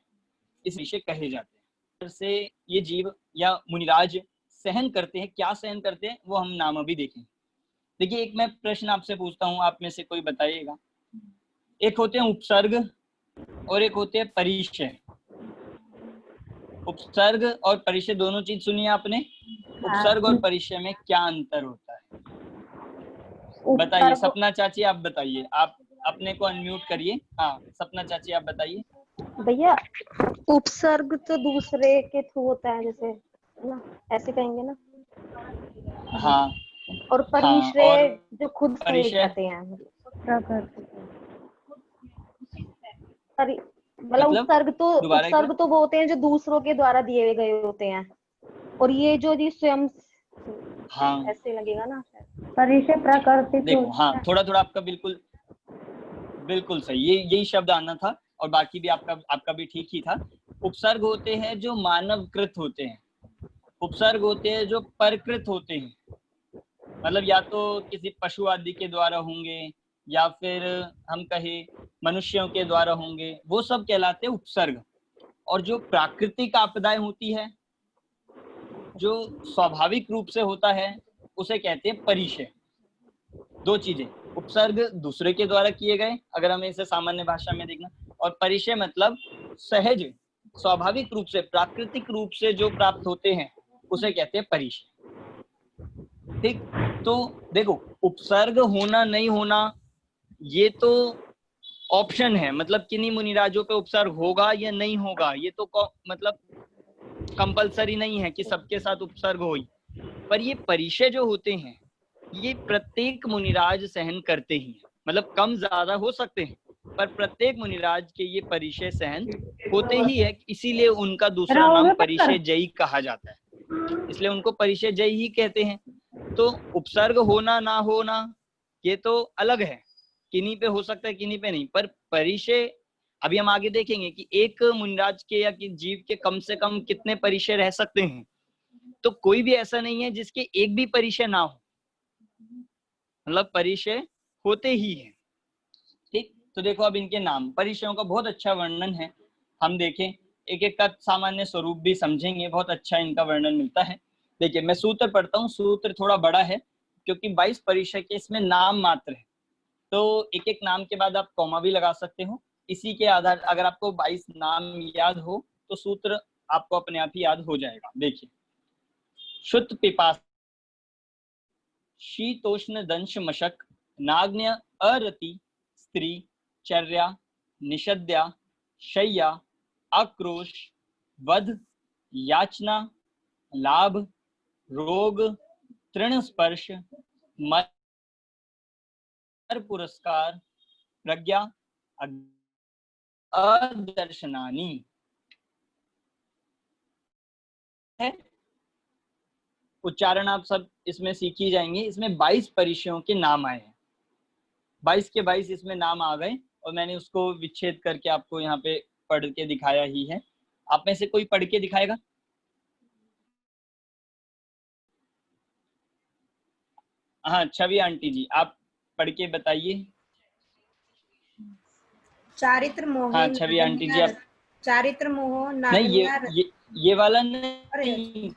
इस विषय कहे जाते हैं। से ये जीव या मुनिराज सहन करते हैं, क्या सहन करते हैं वो हम नाम अभी देखें। देखिए, एक मैं प्रश्न आपसे पूछता हूँ, आप में से कोई बताइएगा। एक होते हैं उपसर्ग और एक होते हैं परिचय। उपसर्ग और परिचय दोनों चीज सुनी आपने। उपसर्ग और परिचय में क्या अंतर होता है बताइए। सपना चाची आप बताइए, आप अपने को अनम्यूट करिए। हाँ सपना चाची आप बताइए। भैया उपसर्ग तो दूसरे के थ्रू होता है, जैसे ना ऐसे कहेंगे ना। हाँ और हाँ, परिश्रय और जो खुद से परिचय जाते हैं, मतलब दोबारा एक बार। उपसर्ग तो वो होते हैं जो दूसरों के द्वारा दिए गए होते हैं, और ये जो जी स्वयं, हाँ ऐसे लगेगा ना। परिचय प्राकृतिक। देखो, हाँ थोड़ा थोड़ा आपका बिल्कुल बिल्कुल सही, यही शब्द आना था, और बाकी भी आपका भी ठीक ही था। उपसर्ग होते हैं जो मानवकृत होते हैं, उपसर्ग होते हैं जो परकृत होते हैं, मतलब या तो किसी पशु आदि के द्वारा होंगे या फिर हम कहें मनुष्यों के द्वारा होंगे, वो सब कहलाते हैं उपसर्ग। और जो प्राकृतिक आपदाएं होती है, जो स्वाभाविक रूप से होता है, उसे कहते हैं परिचय। दो चीजें, उपसर्ग दूसरे के द्वारा किए गए, अगर हमें इसे सामान्य भाषा में देखना, और परिचय मतलब सहज स्वाभाविक रूप से प्राकृतिक रूप से जो प्राप्त होते हैं उसे कहते हैं परिचय। ठीक, तो देखो, उपसर्ग होना नहीं होना ये तो ऑप्शन है, मतलब किन्हीं मुनिराजों पे उपसर्ग होगा या नहीं होगा, ये तो मतलब कंपलसरी नहीं है कि सबके साथ उपसर्ग हो ही। पर ये परिचय जो होते हैं ये प्रत्येक मुनिराज सहन करते ही हैं, मतलब कम ज्यादा हो सकते हैं, पर प्रत्येक मुनिराज के ये परिचय सहन होते ही है, इसीलिए उनका दूसरा नाम परिचय जयी कहा जाता है, इसलिए उनको परिचय जयी ही कहते हैं। तो उपसर्ग होना ना होना ये तो अलग है, किन्हीं पे हो सकता है किन्हीं पे नहीं, पर परिचय अभी हम आगे देखेंगे कि एक मुनिराज के या कि जीव के कम से कम कितने परिचय रह सकते हैं, तो कोई भी ऐसा नहीं है जिसके एक भी परिचय ना हो, मतलब परिचय होते ही है। ठीक, तो देखो अब इनके नाम, परिचयों का बहुत अच्छा वर्णन है, हम देखें एक एक का सामान्य स्वरूप भी समझेंगे, बहुत अच्छा इनका वर्णन मिलता है। देखिए मैं सूत्र पढ़ता हूँ, सूत्र थोड़ा बड़ा है क्योंकि 22 परिचय के इसमें नाम मात्र है, तो एक एक नाम के बाद आप कॉमा भी लगा सकते हो। इसी के आधार अगर आपको 22 नाम याद हो तो सूत्र आपको अपने आप ही याद हो जाएगा। देखिए, शुद्ध पिपास, शीतोष्ण दंश मशक, नाग्न्य अरति, स्त्री, चर्या, निषद्या, शय्या, आक्रोश, वध, याचना, लाभ, रोग, तृण स्पर्श, मर पुरस्कार, प्रज्ञा, अदर्शनानी है। उच्चारण आप सब इसमें सीख ही जाएंगे। इसमें 22 परिचयों के नाम आए हैं, 22 के 22 इसमें नाम आ गए, और मैंने उसको विच्छेद करके आपको यहाँ पे पढ़ के दिखाया ही है। आप में से कोई पढ़ के दिखाएगा? हाँ छवि आंटी जी, आप पढ़ के बताइए। चारित्र मोह, हाँ छवि आंटी जी आप। चारित्र मोह, नहीं, ये वाला नहीं,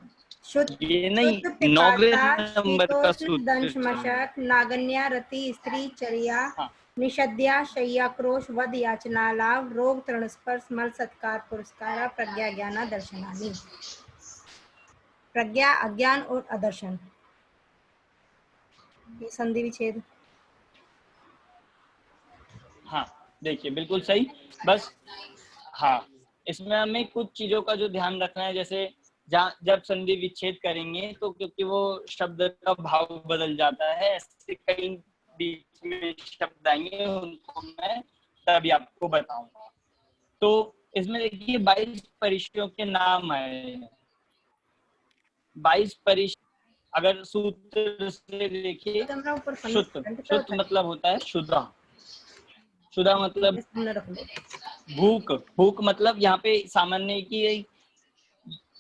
ये नहीं, 9वें नंबर का सूत्र, दंशमशक, नागन्या, रति, स्त्री, चर्या, निषद्या, शय्या, क्रोश, वध, याचना, लाभ, रोग, तृण स्पर्श, मल, सत्कार, पुरस्कार, प्रज्ञा, ज्ञान, दर्शनानि। प्रज्ञा अज्ञान और अदर्शन, ये संधि विच्छेद। हाँ देखिए बिल्कुल सही। बस हाँ, इसमें हमें कुछ चीजों का जो ध्यान रखना है, जैसे जब संधि विच्छेद करेंगे तो क्योंकि वो शब्द का भाव बदल जाता है, ऐसे कई बीच में शब्द आएंगे, उनको मैं तभी आपको बताऊंगा। तो इसमें देखिए 22 परिचयों के नाम आए, 22 परिचय। अगर सूत्र से देखिए, शुद्ध, शुद्ध मतलब होता है शुद्धा, शुद्धा मतलब भूख, भूख मतलब यहाँ पे सामान्य कि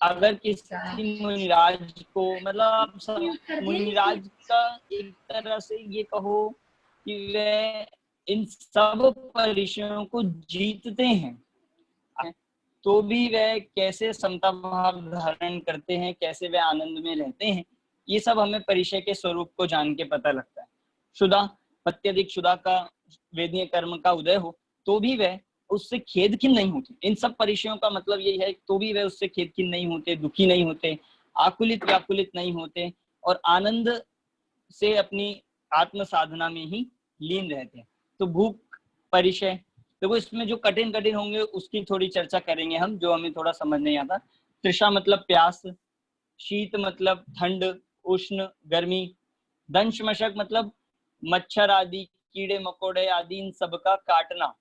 अगर किसी मुनिराज को, मतलब मुनिराज का एक तरह से ये कहो कि वे इन सब परिचयों को जीतते हैं, तो भी वे कैसे समता भाव धारण करते हैं, कैसे वे आनंद में रहते हैं, ये सब हमें परिचय के स्वरूप को जान के पता लगता है। शुदा, अत्यधिक शुदा का वेदनीय कर्म का उदय हो तो भी वे उससे खेदखिन्न नहीं होते। इन सब परिचयों का मतलब यही है, तो भी वे उससे खेदखिन्न नहीं होते, दुखी नहीं होते, आकुलित व्याकुलित नहीं होते और आनंद से अपनी आत्म साधना में ही लीन रहते हैं। तो भूख परिचय, देखो इसमें जो कठिन कठिन होंगे उसकी थोड़ी चर्चा करेंगे हम, जो हमें थोड़ा समझ नहीं आता। तृषा मतलब प्यास, शीत मतलब ठंड, उष्ण गर्मी, दंश मशक मतलब मच्छर आदि कीड़े मकोड़े आदि इन सब का काटना।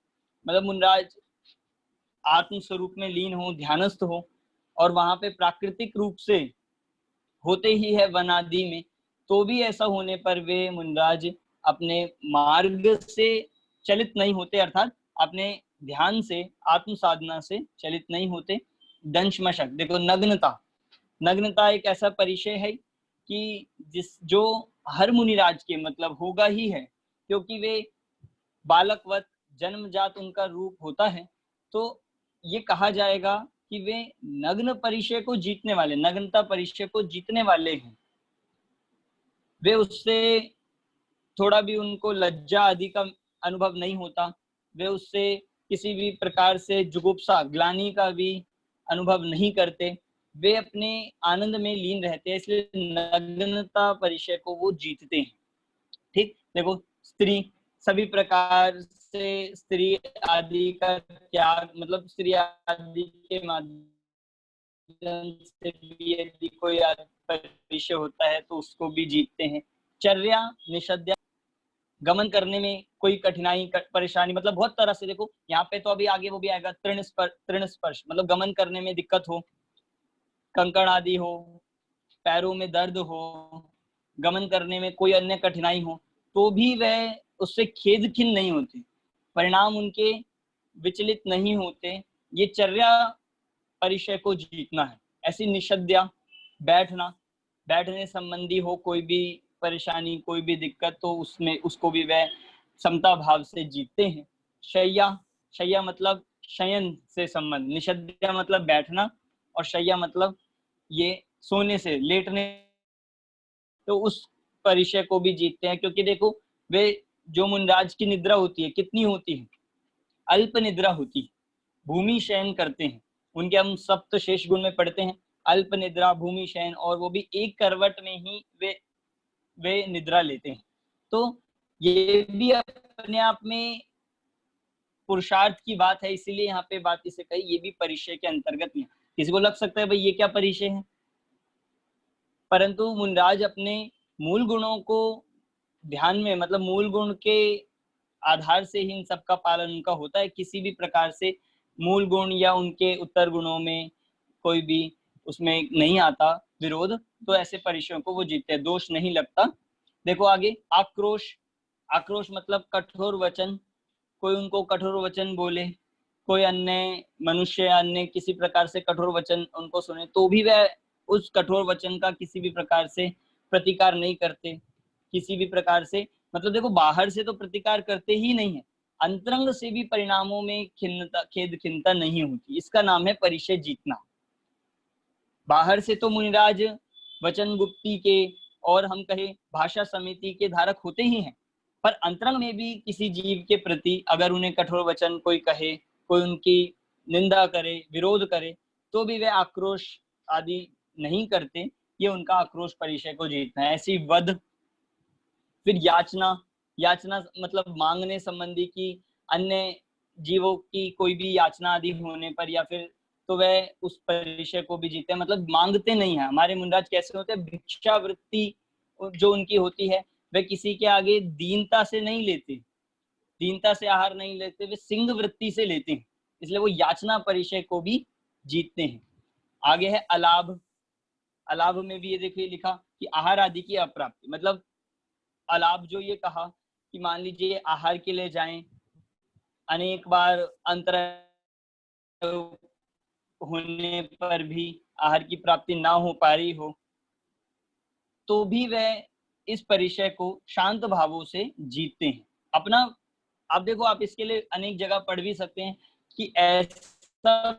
मतलब मुनराज आत्म स्वरूप में लीन हो, ध्यानस्थ हो और वहां पे प्राकृतिक रूप से होते ही है वन आदि में, तो भी ऐसा होने पर वे मुनराज अपने मार्ग से चलित नहीं होते, अर्थात अपने ध्यान से आत्म साधना से चलित नहीं होते। दंश मशक, देखो नग्नता, नग्नता एक ऐसा परिचय है कि जो हर मुनिराज के मतलब होगा ही है, क्योंकि वे बालकवत जन्मजात उनका रूप होता है। तो ये कहा जाएगा कि वे नग्न परिचय को जीतने वाले, नग्नता परिचय को जीतने वाले हैं। वे उससे थोड़ा भी उनको लज्जा आदि का अनुभव नहीं होता, वे उससे किसी भी प्रकार से जुगुप्सा ग्लानि का भी अनुभव नहीं करते, वे अपने आनंद में लीन रहते हैं, इसलिए नग्नता परिचय को वो जीतते हैं। ठीक, देखो स्त्री, सभी प्रकार से स्त्री आदि का त्याग, मतलब स्त्री आदि के माध्यम से भी यदि कोई परिचय होता है तो उसको भी जीतते हैं। चर्या निषद्या, गमन करने में कोई कठिनाई परेशानी, मतलब बहुत तरह से, देखो यहाँ पे तो अभी आगे वो भी आएगा, तृण स्पर्श मतलब गमन करने में दिक्कत हो, कंकड़ आदि हो, पैरों में दर्द हो, गमन करने में कोई अन्य कठिनाई हो, तो भी वह उससे खेदखिन्न नहीं होते, परिणाम उनके विचलित नहीं होते। ये चर्या परिचय को जीतना है। ऐसी निषद्या, बैठना, बैठने संबंधी हो कोई भी परेशानी, कोई भी दिक्कत, तो उसमें उसको भी वह समता भाव से जीतते हैं। शय्या, शय्या मतलब शयन से संबंध, निषद्या मतलब बैठना और शय्या मतलब ये सोने से, लेटने, तो उस परिचय को भी जीतते हैं। क्योंकि देखो वे जो मुनराज की निद्रा होती है कितनी होती है, अल्प निद्रा होती है, भूमि शयन करते हैं, उनके हम सप्त शेष गुण में पढ़ते हैं, अल्प निद्रा, भूमि शयन, और वो भी एक करवट में ही वे निद्रा लेते हैं। तो ये भी अपने आप में पुरुषार्थ की बात है, इसीलिए यहाँ पे बात इसे कही, ये भी परिचय के अंतर्गत नहीं। किसी को लग सकता है भाई ये क्या परिचय है, परंतु मुनराज अपने मूल गुणों को ध्यान में, मतलब मूल गुण के आधार से ही इन सबका पालन उनका होता है। किसी भी प्रकार से मूल गुण या उनके उत्तर गुणों में कोई भी उसमें नहीं आता विरोध, तो ऐसे परिचयों को वो जीतते हैं, दोष नहीं लगता। देखो आगे, आक्रोश, आक्रोश मतलब कठोर वचन, कोई उनको कठोर वचन बोले, कोई अन्य मनुष्य अन्य किसी प्रकार से कठोर वचन उनको सुने, तो भी वह उस कठोर वचन का किसी भी प्रकार से प्रतिकार नहीं करते, किसी भी प्रकार से, मतलब देखो बाहर से तो प्रतिकार करते ही नहीं है, अंतरंग से भी परिणामों में खिन्नता, खेद खिन्नता नहीं होती। इसका नाम है परिचय जीतना। बाहर से तो मुनिराज वचन गुप्ती के और हम कहे भाषा समिति के धारक होते ही हैं, पर अंतरंग में भी किसी जीव के प्रति अगर उन्हें कठोर वचन कोई कहे, कोई उनकी निंदा करे, विरोध करे, तो भी वे आक्रोश आदि नहीं करते। ये उनका आक्रोश परिचय को जीतना है। ऐसी वध, फिर याचना, याचना मतलब मांगने संबंधी की, अन्य जीवों की कोई भी याचना आदि होने पर या फिर, तो वह उस परिचय को भी जीते हैं, मतलब मांगते नहीं है। हमारे मुनराज कैसे होते हैं, भिक्षावृत्ति जो उनकी होती है, वे किसी के आगे दीनता से नहीं लेते, दीनता से आहार नहीं लेते, वे सिंह वृत्ति से लेते हैं, इसलिए वो याचना परिचय को भी जीतते हैं। आगे है अलाभ, अलाभ में भी ये देखिए लिखा कि आहार आदि की अप्राप्ति, मतलब अलाभ जो ये कहा कि मान लीजिए आहार के लिए जाएं, अनेक बार अंतर होने पर भी, आहार की प्राप्ति ना हो पा रही हो, तो भी वह इस परिचय को शांत भावों से जीतते हैं अपना। आप देखो, आप इसके लिए अनेक जगह पढ़ भी सकते हैं कि ऐसा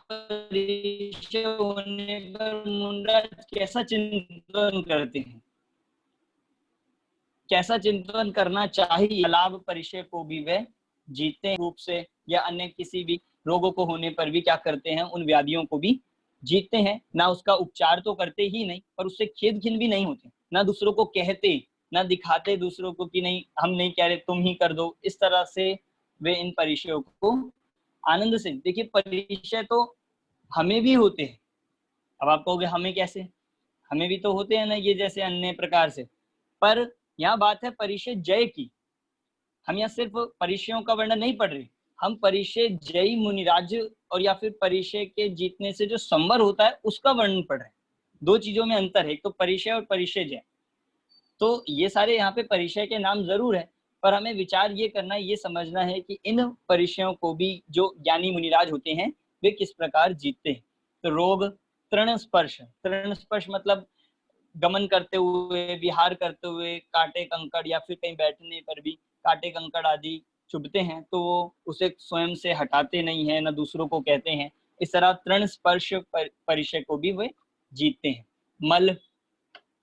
परिचय होने पर मुनिराज कैसा चिंतन करते हैं, कैसा चिंतन करना चाहिए। लाभ परिचय को भी वे जीतते हैं रूप से, या अन्य किसी भी रोगों को होने पर भी क्या करते हैं, उन व्याधियों को भी जीतते हैं। ना उसका उपचार तो करते ही नहीं, पर उससे खेद खिन भी नहीं होते, ना दूसरों को कहते, ना दिखाते दूसरों को कि नहीं हम नहीं कह रहे, तुम ही कर दो। इस तरह से वे इन परिचयों को आनंद से, देखिए परिचय तो हमें भी होते हैं। अब आप कहोगे हमें कैसे, हमें भी तो होते हैं ना ये जैसे अन्य प्रकार से, पर यहाँ बात है परिचय जय की। हम यहाँ सिर्फ परिचयों का वर्णन नहीं पढ़ रहे, हम परिचय जयी मुनिराज और या फिर परिचय के जीतने से जो संवर होता है उसका वर्णन पढ़ रहे हैं। दो चीजों में अंतर है, एक तो परिचय और परिचय जय। तो ये सारे यहाँ पे परिचय के नाम जरूर है, पर हमें विचार ये करना है, ये समझना है कि इन परिचयों को भी जो ज्ञानी मुनिराज होते हैं वे किस प्रकार जीतते हैं। तो रोग तृण स्पर्श, तृण स्पर्श मतलब गमन करते हुए, विहार करते हुए कांटे कंकड़ या फिर कहीं बैठने पर भी कांटे कंकड़ आदि चुभते हैं, तो वो उसे स्वयं से हटाते नहीं है, ना दूसरों को कहते हैं। इस तरह तृण स्पर्श परिचय को भी वे जीतते हैं। मल,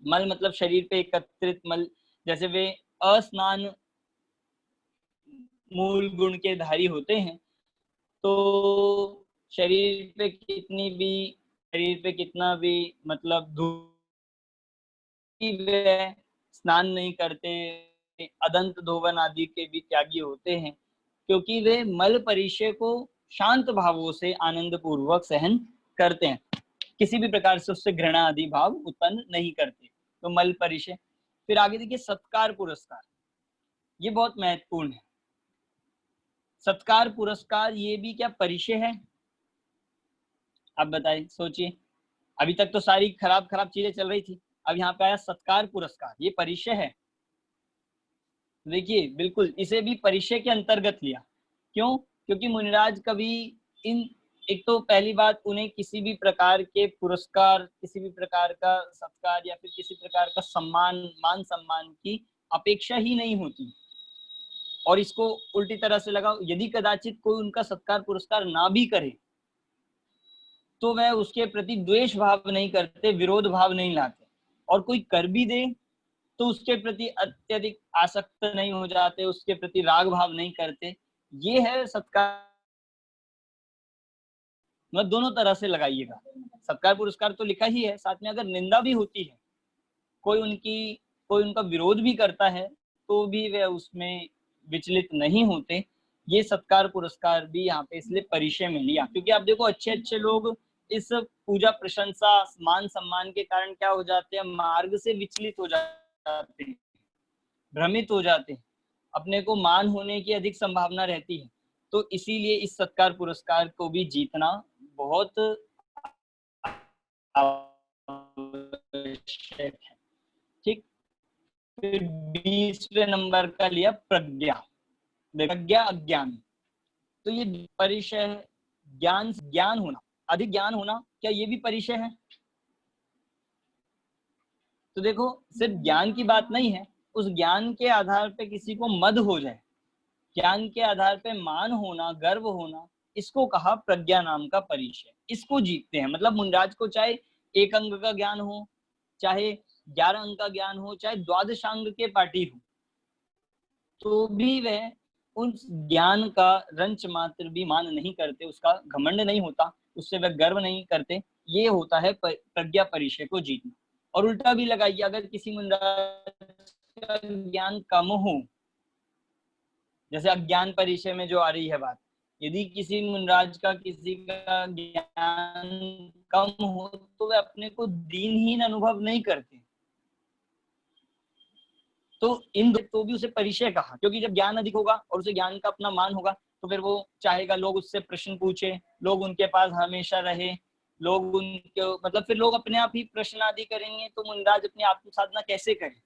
मल मतलब शरीर पे एकत्रित मल, जैसे वे अस्नान मूल गुण के धारी होते हैं, तो शरीर पे कितनी भी, शरीर पे कितना भी मतलब वे स्नान नहीं करते, अदंत धोवन आदि के भी त्यागी होते हैं, क्योंकि वे मल परिचय को शांत भावों से आनंद पूर्वक सहन करते हैं, किसी भी प्रकार से उससे घृणा आदि भाव उत्पन्न नहीं करते। तो मल परिचय। फिर आगे देखिए सत्कार पुरस्कार, ये बहुत महत्वपूर्ण है। सत्कार पुरस्कार ये भी क्या परिचय है? आप बताइए, सोचिए। अभी तक तो सारी खराब खराब चीजें चल रही थी, अब यहाँ पे आया सत्कार पुरस्कार, ये परिचय है। देखिए बिल्कुल इसे भी परिचय के अंतर्गत लिया। क्यों? क्योंकि मुनिराज कभी इन, एक तो पहली बात, उन्हें किसी भी प्रकार के पुरस्कार, किसी भी प्रकार का सत्कार या फिर किसी प्रकार का सम्मान, मान सम्मान की अपेक्षा ही नहीं होती। और इसको उल्टी तरह से लगाओ, यदि कदाचित कोई उनका सत्कार पुरस्कार ना भी करे तो वह उसके प्रति द्वेष भाव नहीं करते, विरोध भाव नहीं लाते, और कोई कर भी दे तो उसके प्रति अत्यधिक आसक्त नहीं हो जाते, उसके प्रति राग भाव नहीं करते। ये है सत्कार। मतलब दोनों तरह से लगाइएगा, सत्कार पुरस्कार तो लिखा ही है, साथ में अगर निंदा भी होती है, कोई उनका विरोध भी करता है, तो भी वे उसमें विचलित नहीं होते। ये सत्कार पुरस्कार भी यहाँ पे इसलिए परिचय में लिया, क्योंकि आप देखो अच्छे अच्छे लोग इस पूजा प्रशंसा मान सम्मान के कारण क्या हो जाते हैं, मार्ग से विचलित हो जाते हैं, भ्रमित हो जाते हैं, अपने को मान होने की अधिक संभावना रहती है। तो इसीलिए इस सत्कार पुरस्कार को भी जीतना बहुत आवश्यक है। ठीक, फिर 20वें नंबर का लिया प्रज्ञा। प्रज्ञा अज्ञान, तो ये परिचय ज्ञान, ज्ञान होना, अधिक ज्ञान होना, क्या ये भी परिचय है? तो देखो सिर्फ ज्ञान की बात नहीं है, उस ज्ञान के आधार पे किसी को मद हो जाए, ज्ञान के आधार पे मान होना, गर्व होना, इसको कहा प्रज्ञा नाम का परिचय। इसको जीतते हैं। मतलब मुनिराज को चाहे 1 अंग का ज्ञान हो, चाहे 11 अंक का ज्ञान हो, चाहे द्वादशांग के पाठी हो, तो भी वह उस ज्ञान का रंच मात्र भी मान नहीं करते, उसका घमंड नहीं होता, उससे वह गर्व नहीं करते। ये होता है प्रज्ञा परिचय को जीतना। और उल्टा भी लगाइए, अगर किसी मुनिराज का ज्ञान कम हो, जैसे अज्ञान परिचय में जो आ रही है बात, यदि किसी मुनिराज का किसी का ज्ञान कम हो तो वे अपने को दीनहीन अनुभव नहीं करते, तो इन तो भी उसे परिचय कहा, क्योंकि जब ज्ञान अधिक होगा और उसे ज्ञान का अपना मान होगा तो फिर वो चाहेगा लोग उससे प्रश्न पूछे, लोग उनके पास हमेशा रहे, लोग उनके मतलब फिर लोग अपने आप ही प्रश्न आदि करेंगे, तो मुनिराज अपनी आत्म साधना कैसे करे।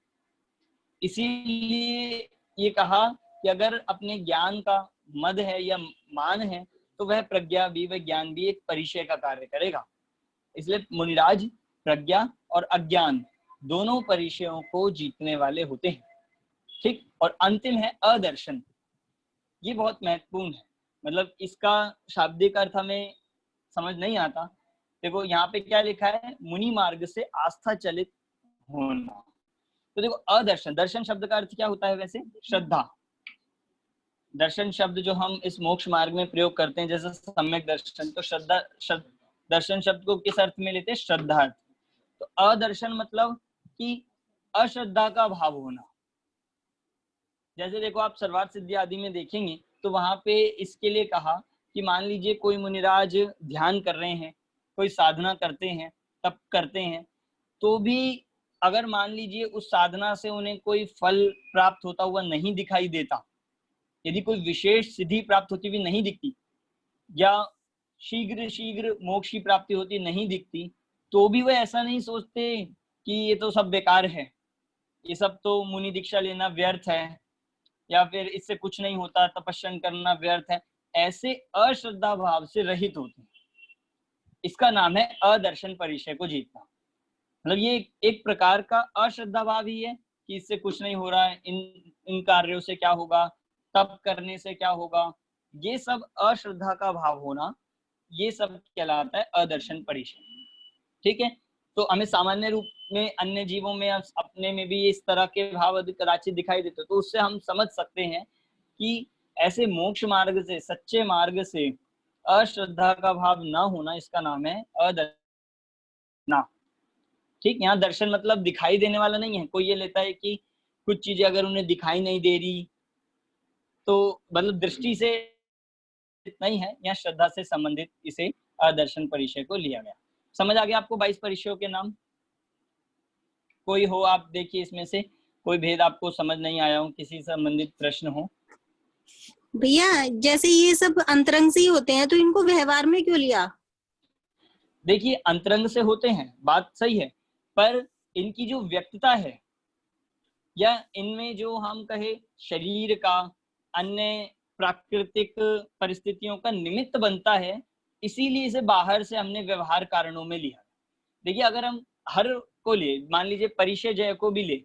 इसीलिए ये कहा कि अगर अपने ज्ञान का मद है या मान है तो वह प्रज्ञा भी, वह ज्ञान भी एक परिचय का कार्य करेगा। इसलिए मुनिराज प्रज्ञा और अज्ञान दोनों परिचयों को जीतने वाले होते हैं। ठीक, और अंतिम है अदर्शन। ये बहुत महत्वपूर्ण है, मतलब इसका शाब्दिक अर्थ हमें समझ नहीं आता। देखो यहाँ पे क्या लिखा है, मुनि मार्ग से आस्था चलित होना। तो देखो अदर्शन, दर्शन शब्द का अर्थ क्या होता है वैसे? श्रद्धा। दर्शन शब्द जो हम इस मोक्ष मार्ग में प्रयोग करते हैं, जैसे सम्यक दर्शन, तो श्रद्धा दर्शन शब्द को किस अर्थ में लेते हैं? श्रद्धा। तो अदर्शन मतलब कि अश्रद्धा का भाव होना। जैसे देखो आप सर्वार्थ सिद्धि आदि में देखेंगे तो वहां पे इसके लिए कहा कि मान लीजिए कोई मुनिराज ध्यान कर रहे हैं, कोई साधना करते हैं, तप करते हैं, तो भी अगर मान लीजिए उस साधना से उन्हें कोई फल प्राप्त होता हुआ नहीं दिखाई देता, यदि कोई विशेष सिद्धि प्राप्त होती हुई नहीं दिखती, या शीघ्र मोक्ष की प्राप्ति होती नहीं दिखती, तो भी वह ऐसा नहीं सोचते कि ये तो सब बेकार है, ये सब तो मुनि दीक्षा लेना व्यर्थ है, या फिर इससे कुछ नहीं होता, तपस्या करना व्यर्थ है। ऐसे अश्रद्धा भाव से रहित होते हैं। इसका नाम है अदर्शन परिचय को जीतना। मतलब ये एक प्रकार का अश्रद्धा भाव ही है कि इससे कुछ नहीं हो रहा है, इन कार्यों से क्या होगा, तप करने से क्या होगा, ये सब अश्रद्धा का भाव होना, ये सब कहलाता है अदर्शन परिचय। ठीक है, तो हमें सामान्य रूप में अन्य जीवों में, अपने में भी इस तरह के भाव कदाचित दिखाई देते, तो उससे हम समझ सकते हैं कि ऐसे मोक्ष मार्ग से, सच्चे मार्ग से अश्रद्धा का भाव ना होना, इसका नाम है अदर्शन। ठीक, यहाँ दर्शन मतलब दिखाई देने वाला नहीं है। कोई ये लेता है कि कुछ चीजें अगर उन्हें दिखाई नहीं दे रही तो मतलब दृष्टि से नहीं है, यहाँ श्रद्धा से संबंधित इसे अदर्शन परिचय को लिया गया। समझ आ गया आपको 22 परिचयों के नाम? कोई हो आप देखिए इसमें से कोई भेद आपको समझ नहीं आया हो, किसी संबंधित प्रश्न हो? भैया जैसे ये सब अंतरंग से ही होते हैं, तो इनको व्यवहार में क्यों लिया? देखिए अंतरंग से होते हैं, बात सही है, पर इनकी जो व्यक्तता है, या इनमें जो हम कहे शरीर का, अन्य प्राकृतिक परिस्थितियों का निमित्त बनता है, इसीलिए इसे बाहर से हमने व्यवहार कारणों में लिया। देखिए अगर हम हर को ले, मान लीजिए परिचय जय को भी ले,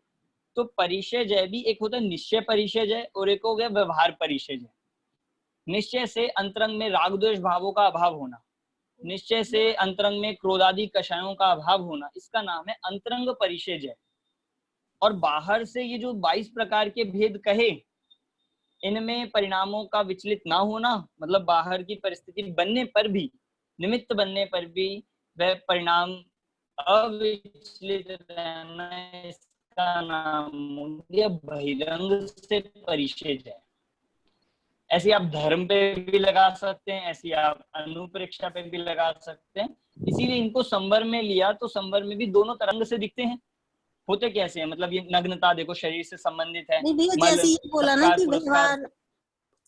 तो परिचय जय भी एक होता है निश्चय परिचय जय, और एक हो गया व्यवहार परिचय जय। निश्चय से अंतरंग में राग द्वेष भावों का अभाव होना, निश्चय से अंतरंग में क्रोधादि कषायों का अभाव होना, इसका नाम है अंतरंग परिचय जय। और बाहर से ये जो 22 प्रकार के भेद कहे, इनमें परिणामों का विचलित ना होना, मतलब बाहर की परिस्थिति बनने पर भी, निमित्त बनने पर भी वह परिणाम अविचलित रहना, इसका नाम हो गया बहिरंग से परिचय जय। ऐसे आप धर्म पे भी लगा सकते हैं, ऐसी आप अनुप्रेक्षा पे भी लगा सकते हैं। इसीलिए इनको संवर में लिया, तो संवर में भी दोनों तरंग से दिखते हैं। होते कैसे हैं, मतलब ये नग्नता देखो शरीर से संबंधित है। नहीं भैया, जैसे ये बोला ना कि व्यवहार,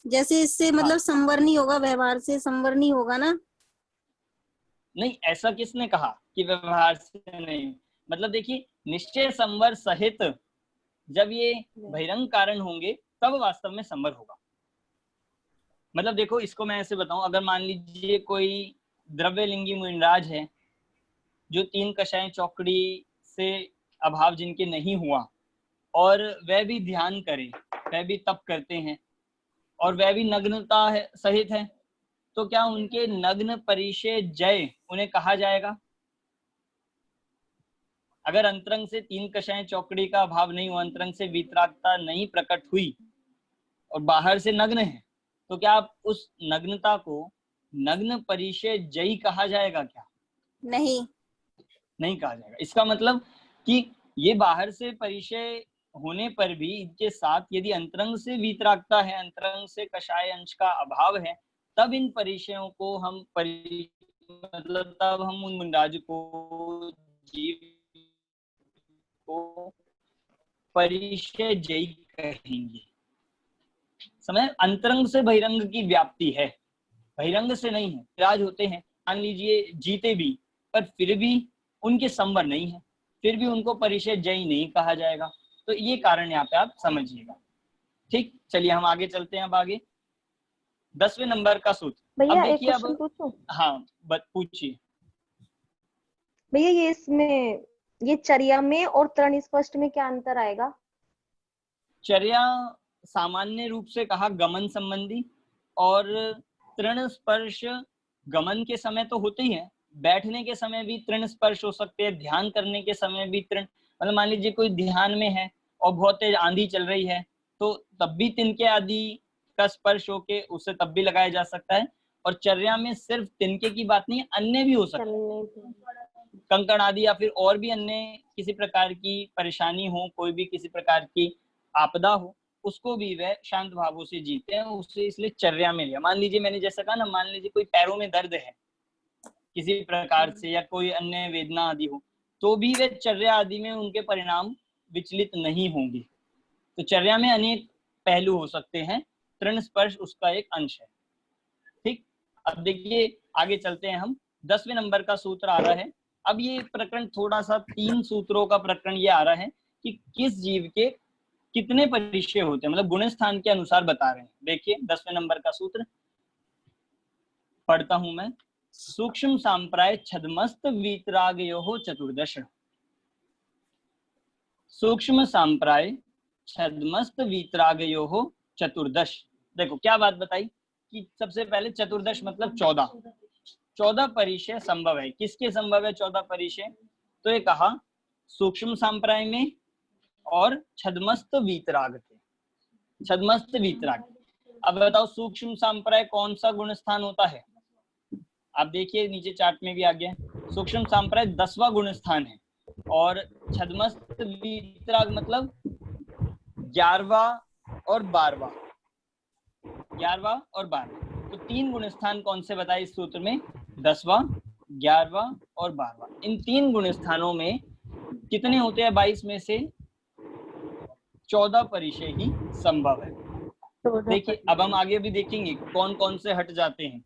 जैसे इससे मतलब संवर नहीं होगा, व्यवहार से संवर नहीं होगा ना? नहीं, ऐसा किसने कहा कि व्यवहार से नहीं? मतलब देखिए निश्चय संवर सहित जब ये बहिरंग कारण होंगे तब वास्तव में संवर होगा। मतलब देखो इसको मैं ऐसे बताऊं, अगर मान लीजिए कोई द्रव्यलिंगी मुनिराज है जो 3 कषाय चौकड़ी से अभाव जिनके नहीं हुआ, और वह भी ध्यान करे, वह भी तप करते हैं, और वह भी नग्नता है सहित है, तो क्या उनके नग्न परिचय जय उन्हें कहा जाएगा? अगर अंतरंग से 3 कषाय चौकड़ी का अभाव नहीं हुआ, अंतरंग से वितरागता नहीं प्रकट हुई और बाहर से नग्न है, तो क्या आप उस नग्नता को नग्न परिचय जयी कहा जाएगा क्या? नहीं, नहीं कहा जाएगा। इसका मतलब कि ये बाहर से परिचय होने पर भी इनके साथ यदि अंतरंग से वीतरागता है, अंतरंग से कषाय अंश का अभाव है, तब इन परिचयों को हम मतलब तब हम उन मुनिराज को, जीव को परिचय जयी कहेंगे। समझ? अंतरंग से बहिरंग की व्याप्ति है, बहिरंग से नहीं है। राज होते हैं, मान लीजिए जीते भी, पर फिर भी उनके संवर नहीं है, फिर भी उनको परिचय जयी नहीं कहा जाएगा। तो ये कारण यहाँ पे आप समझिएगा। ठीक, चलिए हम आगे चलते हैं। अब आगे 10वें नंबर का सूत्र, भैया अब एक देखिए क्वेश्चन अब, पूछूं? हाँ पूछिए। भैया ये इसमें ये चर्या में और तृण स्पष्ट में क्या अंतर आएगा? चर्या सामान्य रूप से कहा गमन संबंधी, और तृण स्पर्श गमन के समय तो होते ही है, बैठने के समय भी तृण स्पर्श हो सकते हैं, ध्यान करने के समय भी तृण, मतलब मान लीजिए कोई ध्यान में है और बहुत तेज आंधी चल रही है, तो तब भी तिनके आदि का स्पर्श होके उसे तब भी लगाया जा सकता है। और चर्या में सिर्फ तिनके की बात नहीं है, अन्य भी हो सकते हैं, चलने की। कंकण आदि या फिर और भी अन्य किसी प्रकार की परेशानी हो, कोई भी किसी प्रकार की आपदा हो, उसको भी वह शांत भावों से जीते हैं, उसे इसलिए चर्या में लिया। मान लीजिए मैंने जैसा कहा ना, मान लीजिए कोई पैरों में दर्द है किसी प्रकार से या कोई अन्य वेदना आदि हो, तो भी वे चर्या आदि में उनके परिणाम विचलित नहीं होंगे। तो चर्या में अनेक पहलू हो सकते हैं, तृण स्पर्श उसका एक अंश है। ठीक, अब देखिए आगे चलते हैं हम। 10वें नंबर का सूत्र आ रहा है। अब ये प्रकरण थोड़ा सा 3 सूत्रों का प्रकरण ये आ रहा है कि किस जीव के कितने परिचय होते हैं, मतलब गुण स्थान के अनुसार बता रहे हैं। देखिए 10वें नंबर का सूत्र पढ़ता हूं मैं। सूक्ष्म सांप्राय छदमस्त वीतरागयो चतुर्दश। सूक्ष्म सांप्राय छदमस्त वीतरागयो चतुर्दश। देखो क्या बात बताई कि सबसे पहले चतुर्दश मतलब 14 परिचय संभव है। किसके संभव है 14 परिचय? तो ये कहा सूक्ष्म सांप्राय में और छदमस्त वीतराग के। छदमस्त वीतराग, अब बताओ सूक्ष्म सांप्राय कौन सा गुण स्थान होता है? आप देखिए नीचे चार्ट में भी आ गया, सूक्ष्म सांप्राय 10वां गुण स्थान है, और छदमस्त वीतराग मतलब 11वां और 12वां। 11वां और 12वां, तो 3 गुण स्थान कौन से बताए इस सूत्र में? 10वां, 11वां और 12वां। इन 3 गुण स्थानों में कितने होते हैं? 22 में से 14 परिचय ही संभव है। देखिए अब हम आगे भी देखेंगे कौन कौन से हट जाते हैं।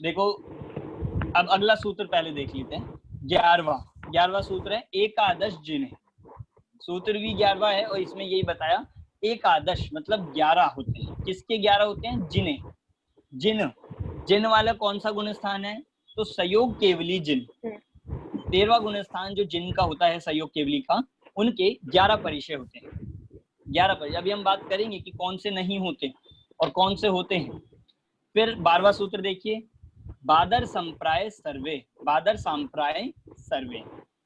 देखो अब अगला सूत्र पहले देख लेते हैं। 11वां सूत्र है एकादश जिन। सूत्र भी 11वां है और इसमें यही बताया एकादश मतलब 11 होते हैं। किसके 11 होते हैं? जिने। जिन वाला कौन सा गुण स्थान है? तो संयोग केवली जिन। 13वां गुण स्थान जो जिन का होता है, संयोग केवली का, उनके 11 परिचय होते हैं। 11 परिचय। अभी हम बात करेंगे कि कौन से नहीं होते और कौन से होते हैं। फिर 12वां सूत्र देखिए, बादर संप्राय सर्वे। बादर संप्राय सर्वे,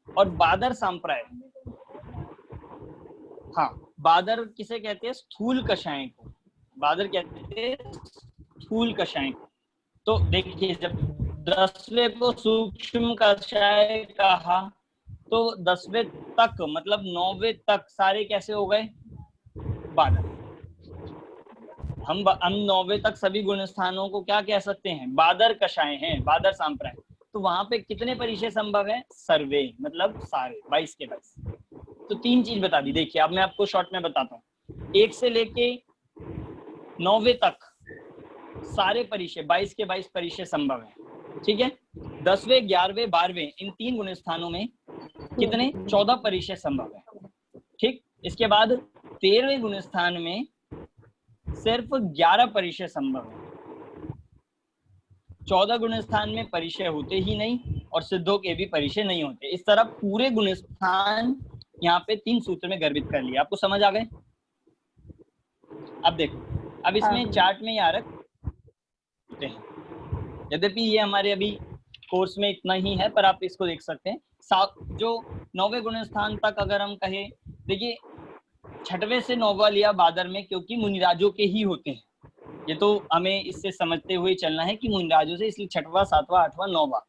और बादर संप्राय, हाँ बादर किसे कहते हैं? स्थूल कषाय को। बादर कहते हैं स्थूल कषाय को। तो देखिए जब 10वें को सूक्ष्म कषाय कहा, तो 10वें तक मतलब 9वें तक सारे कैसे हो गए? बादर। हम 9वें तक सभी गुण स्थानों को क्या कह सकते हैं? बादर कषाय हैं, बादर सांप्राय। तो वहां पे कितने परिचय संभव है? सर्वे मतलब सारे, 22 के 22। तो 3 चीज बता दी। देखिए अब मैं आपको शॉर्ट में बताता हूँ। 1 से लेके 9वें तक सारे परिचय, 22 के 22 परिचय संभव है। ठीक है, 10वें 11वें 12वें इन 3 गुण स्थानों में कितने? 14 परिचय संभव है। ठीक, इसके बाद 13वें गुण स्थान में सिर्फ 11 परिचय संभव है। 14 गुण स्थान में परिचय होते ही नहीं और सिद्धों के भी परिचय नहीं होते। इस तरह पूरे गुण स्थान यहाँ पे 3 सूत्र में गर्भित कर लिया। आपको समझ आ गए? अब देखो, अब इसमें चार्ट में यार होते हैं, यद्यपि ये हमारे अभी कोर्स में इतना ही है, पर आप इसको देख सकते हैं। जो 9वें गुण स्थान तक अगर हम कहें, देखिए 6वें से 9वां लिया बादर में क्योंकि मुनिराजों के ही होते हैं। ये तो हमें इससे समझते हुए चलना है कि मुनिराजों से, इसलिए 6वां 7वां 8वां 9वां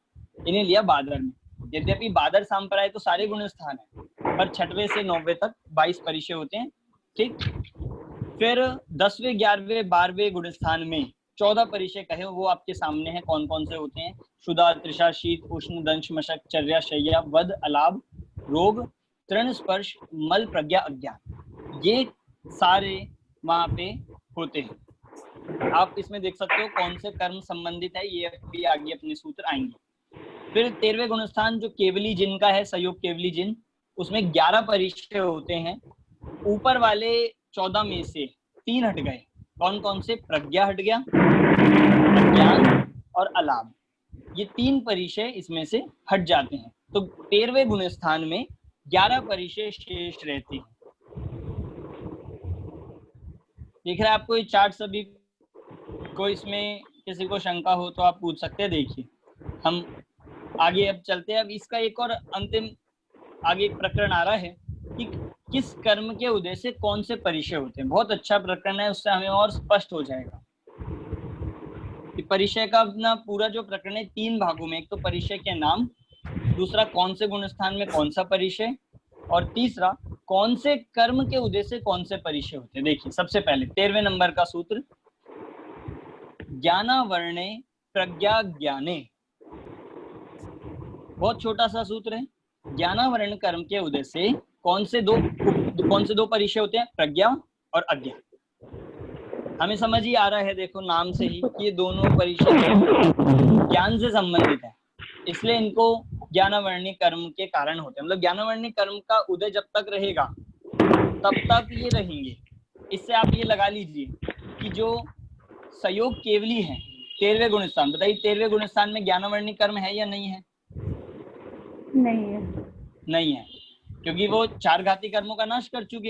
इन्हें लिया बादर में। यद्यपि बादर संप्राय तो सारे गुण स्थान है, पर 6वें से 9वें तक 22 परिचय होते हैं। ठीक, फिर 10वें 11वें 12वें गुण स्थान में 14 परिचय कहे, वो आपके सामने है कौन कौन से होते हैं। क्षुधा, तृषा, शीत, उष्ण, दंश, मशक, चर्या, शय्या, वध, अलाभ, रोग, तृण स्पर्श, मल, प्रज्ञा, अज्ञान, ये सारे वहां पे होते हैं। आप इसमें देख सकते हो कौन से कर्म संबंधित है, ये भी आगे अपने सूत्र आएंगे। फिर 13वें गुण स्थान जो केवली जिन का है, संयोग केवली जिन, उसमें 11 परिचय होते हैं। ऊपर वाले 14 में से 3 हट गए, कौन कौन से? प्रज्ञा हट गया, अज्ञान और अलाभ, ये 3 परिचय इसमें से हट जाते हैं। तो 13वें गुण स्थान में 11 परिचय शेष रहते हैं। दिख रहा है आपको ये चार्ट? सभी को इसमें किसी को शंका हो तो आप पूछ सकते हैं। देखिए हम आगे अब चलते हैं। अब इसका एक और अंतिम आगे एक प्रकरण आ रहा है कि किस कर्म के उदय से कौन से परिचय होते हैं। बहुत अच्छा प्रकरण है, उससे हमें और स्पष्ट हो जाएगा कि परिचय का अपना पूरा जो प्रकरण है 3 भागों में, एक तो परिचय के नाम, दूसरा कौन से गुण स्थान में कौन सा परिचय, और तीसरा कौन से कर्म के उदय से कौन से परिचय होते हैं। देखिए सबसे पहले 13वें नंबर का सूत्र, ज्ञानावर्णे प्रज्ञा ज्ञाने, बहुत छोटा सा सूत्र है। ज्ञानावरण कर्म के उदय से कौन से दो परिचय होते हैं? प्रज्ञा और अज्ञान। हमें समझ ही आ रहा है देखो नाम से ही कि ये दोनों परिचय ज्ञान से संबंधित है, इसलिए इनको ज्ञानावर्णी कर्म के कारण होते हैं। मतलब ज्ञानावर्णी कर्म का उदय जब तक रहेगा तब तक ये रहेंगे। इससे आप ये लगा लीजिए कि जो संयोग केवली है 13वें गुण स्थान, बताइए 13वें गुण स्थान में ज्ञानावर्णी कर्म है या नहीं है? नहीं है। नहीं है, क्योंकि वो 4 घाती कर्मों का नाश कर चुके।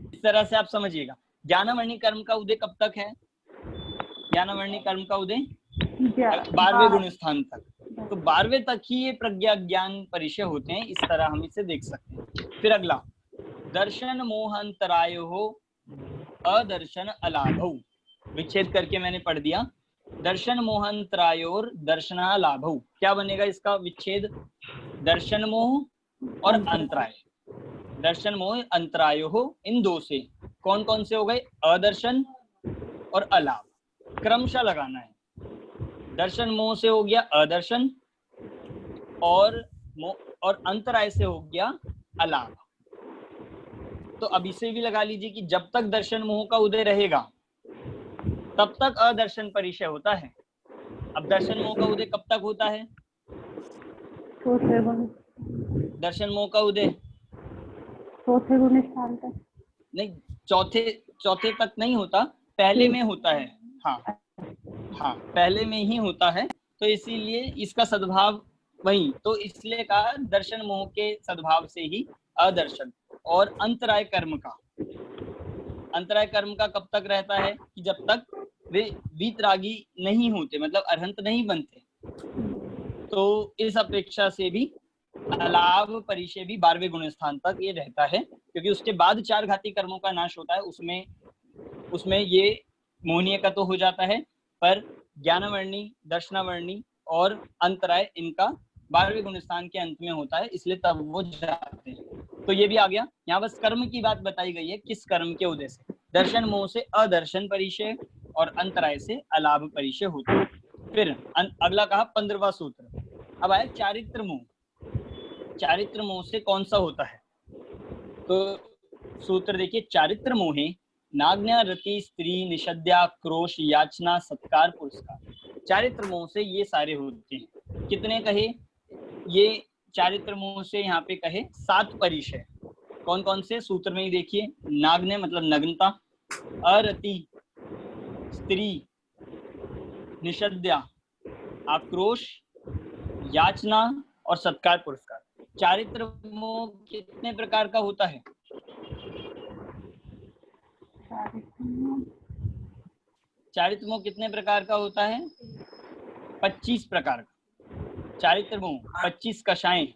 इस तरह से आप समझिएगा ज्ञानावर्णी कर्म का उदय कब तक है? ज्ञानावर्णी कर्म का उदय 12वें गुण स्थान तक। तो 12वें तक ही ये प्रज्ञा ज्ञान परिचय होते हैं। इस तरह हम इसे देख सकते हैं। फिर अगला, दर्शन मोहांतरायो हो अदर्शन अलाभौ, विच्छेद करके मैंने पढ़ दिया। दर्शन मोहांतरायोर दर्शनालाभौ, क्या बनेगा इसका विच्छेद? दर्शन मोह और अंतराय। दर्शन मोह अंतरायो हो, इन दो से कौन कौन से हो गए? अदर्शन और अलाभ, क्रमशः लगाना है। दर्शन मोह से हो गया अदर्शन और अंतराय से हो गया अलाभ। तो अब इसे भी लगा लीजिए कि जब तक दर्शन मोह का उदय रहेगा तब तक अदर्शन परिचय होता है। अब दर्शन मोह का उदय कब तक होता है? दर्शन मोह का उदय चौथे गुण स्थान तक नहीं, चौथे तक नहीं होता, पहले में होता है। हाँ हाँ, पहले में ही होता है। तो इसीलिए इसका सद्भाव वही, तो इसलिए कहा दर्शन मोह के सद्भाव से ही अदर्शन। और अंतराय कर्म का कब तक रहता है? कि जब तक वे वीतरागी नहीं होते, मतलब अरहंत नहीं बनते। तो इस अपेक्षा से भी अलाभ परिचय भी 12वें गुण स्थान तक ये रहता है, क्योंकि उसके बाद 4 घाती कर्मों का नाश होता है। उसमें ये मोहनीय का तो हो जाता है, पर ज्ञानावर्णी, दर्शनावर्णी और अंतराय इनका 12वें गुण स्थान के अंत में होता है, इसलिए तब वो जाते हैं। तो ये भी आ गया। यहाँ बस कर्म की बात बताई गई है, किस कर्म के उदय से? दर्शन मोह से अदर्शन परिचय और अंतराय से अलाभ परिचय होता है। फिर अगला कहा 15वां सूत्र। अब आया चारित्र मोह। चारित्र मोह से कौन सा होता है? तो सूत्र देखिए, चारित्र मोहे नाग्न्या रति स्त्री निषद्या क्रोश याचना सत्कार पुरस्कार। चारित्र मोह से ये सारे होते हैं। कितने कहे? ये चारित्र मोह से यहाँ पे कहे 7 परिचय। कौन कौन से? सूत्र में ही देखिए, नाग्न मतलब नग्नता, अरति स्त्री, निषद्या आक्रोश, याचना और सत्कार पुरस्कार। चारित्र मोह कितने प्रकार का होता है? चारित्र मोह कितने प्रकार का होता है? 25 प्रकार का चारित्र मोह, 25 कषाएं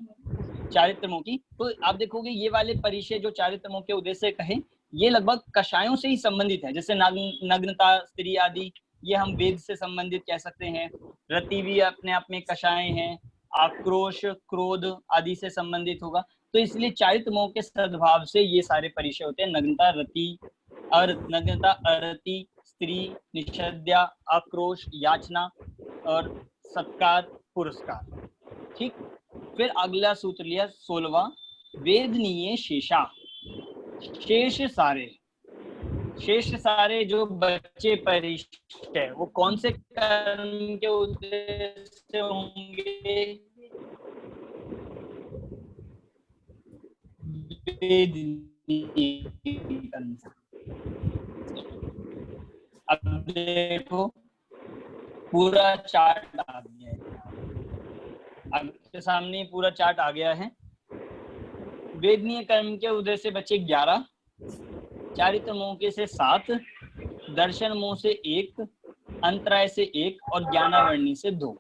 चारित्र मोह की। तो आप देखोगे ये वाले परिचय जो चारित्र मोह के उद्देश्य कहे, ये लगभग कषायों से ही संबंधित है। जैसे नग्नता, स्त्री आदि, ये हम वेद से संबंधित कह सकते हैं। रति भी अपने आप में कषाय हैं। आक्रोश, क्रोध आदि से संबंधित होगा। तो इसलिए चारित्र मोह के सद्भाव से ये सारे परिचय होते हैं। नग्नता, रति, नग्नता, अरति, स्त्री, निषद्या, आक्रोश, याचना और सत्कार पुरस्कार। ठीक। फिर अगला सूत्र लिया 16वां, वेदनीय शेषा। शेष सारे जो बच्चे परिचय वो कौन से कर्म के उद्देश्य होंगे? वेदनीय कर्म से। अब देखो पूरा चार्ट आ गया है, आपके सामने पूरा चार्ट आ गया है। वेदनीय कर्म के उदय से बचे 11, चारित्र मोह के से 7, दर्शन मोह से 1, अंतराय से 1 और ज्ञानावर्णी से 2।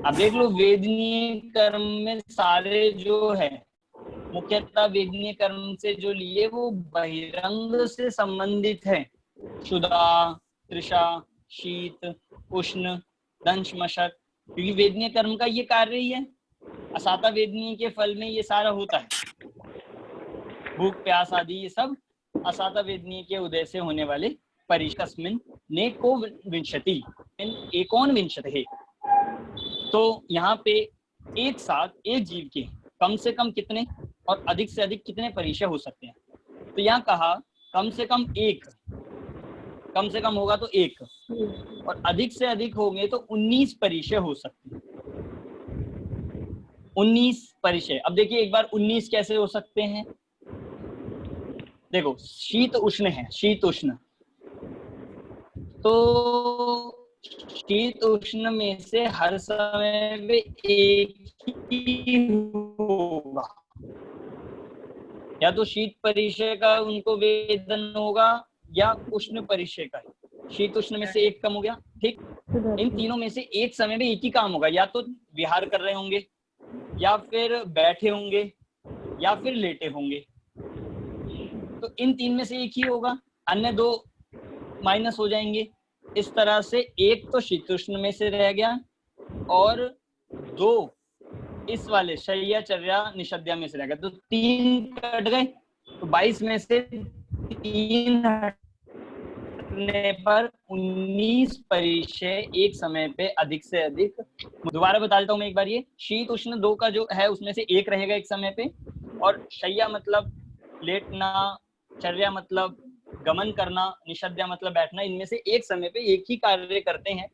अब देख लो वेदनीय कर्म में सारे जो है मुख्यतः वेदनीय कर्म से जो लिए वो बहिरंग से संबंधित है। क्षुधा, तृषा, शीत, उष्ण, दंश, मशक, क्योंकि वेदनीय कर्म का ये कार्य ही है। असाता वेदनीय के फल में ये सारा होता है, भूख प्यास आदि ये सब असाता वेदनीय के उदय से होने वाले परिष्कस्मिन नेको विंशति एकोनविंशति। तो यहाँ पे एक साथ एक जीव के कम से कम कितने और अधिक से अधिक कितने परिचय हो सकते हैं। तो यहाँ कहा कम से कम एक, कम से कम होगा तो 1 और अधिक से अधिक होंगे तो 19 परिचय हो सकते हैं। 19 परिचय। अब देखिए एक बार 19 कैसे हो सकते हैं। देखो शीत उष्ण है, शीत उष्ण, तो शीत उष्ण में से हर समय में एक ही होगा, या तो शीत परिचय का उनको वेदन होगा या उष्ण परिचय का। शीत उष्ण में से एक कम हो गया, ठीक। इन तीनों में से एक समय में एक ही काम होगा, या तो विहार कर रहे होंगे या फिर बैठे होंगे या फिर लेटे होंगे। तो इन 3 में से एक ही होगा, अन्य 2 माइनस हो जाएंगे। इस तरह से एक तो शीतोष्ण में से रह गया और 2 इस वाले शय्याचर्या निषद्या में से रह गया, तो 3 कट गए। तो 22 में से 3 हटने पर 19 परिचय एक समय पे अधिक से अधिक। दोबारा बता देता हूँ मैं एक बार, ये शीत उष्ण 2 का जो है उसमें से एक रहेगा एक समय पे, और शय्या मतलब लेटना, चर्या मतलब गमन करना, निषद्या मतलब बैठना, इनमें से एक समय पे एक ही कार्य करते हैं,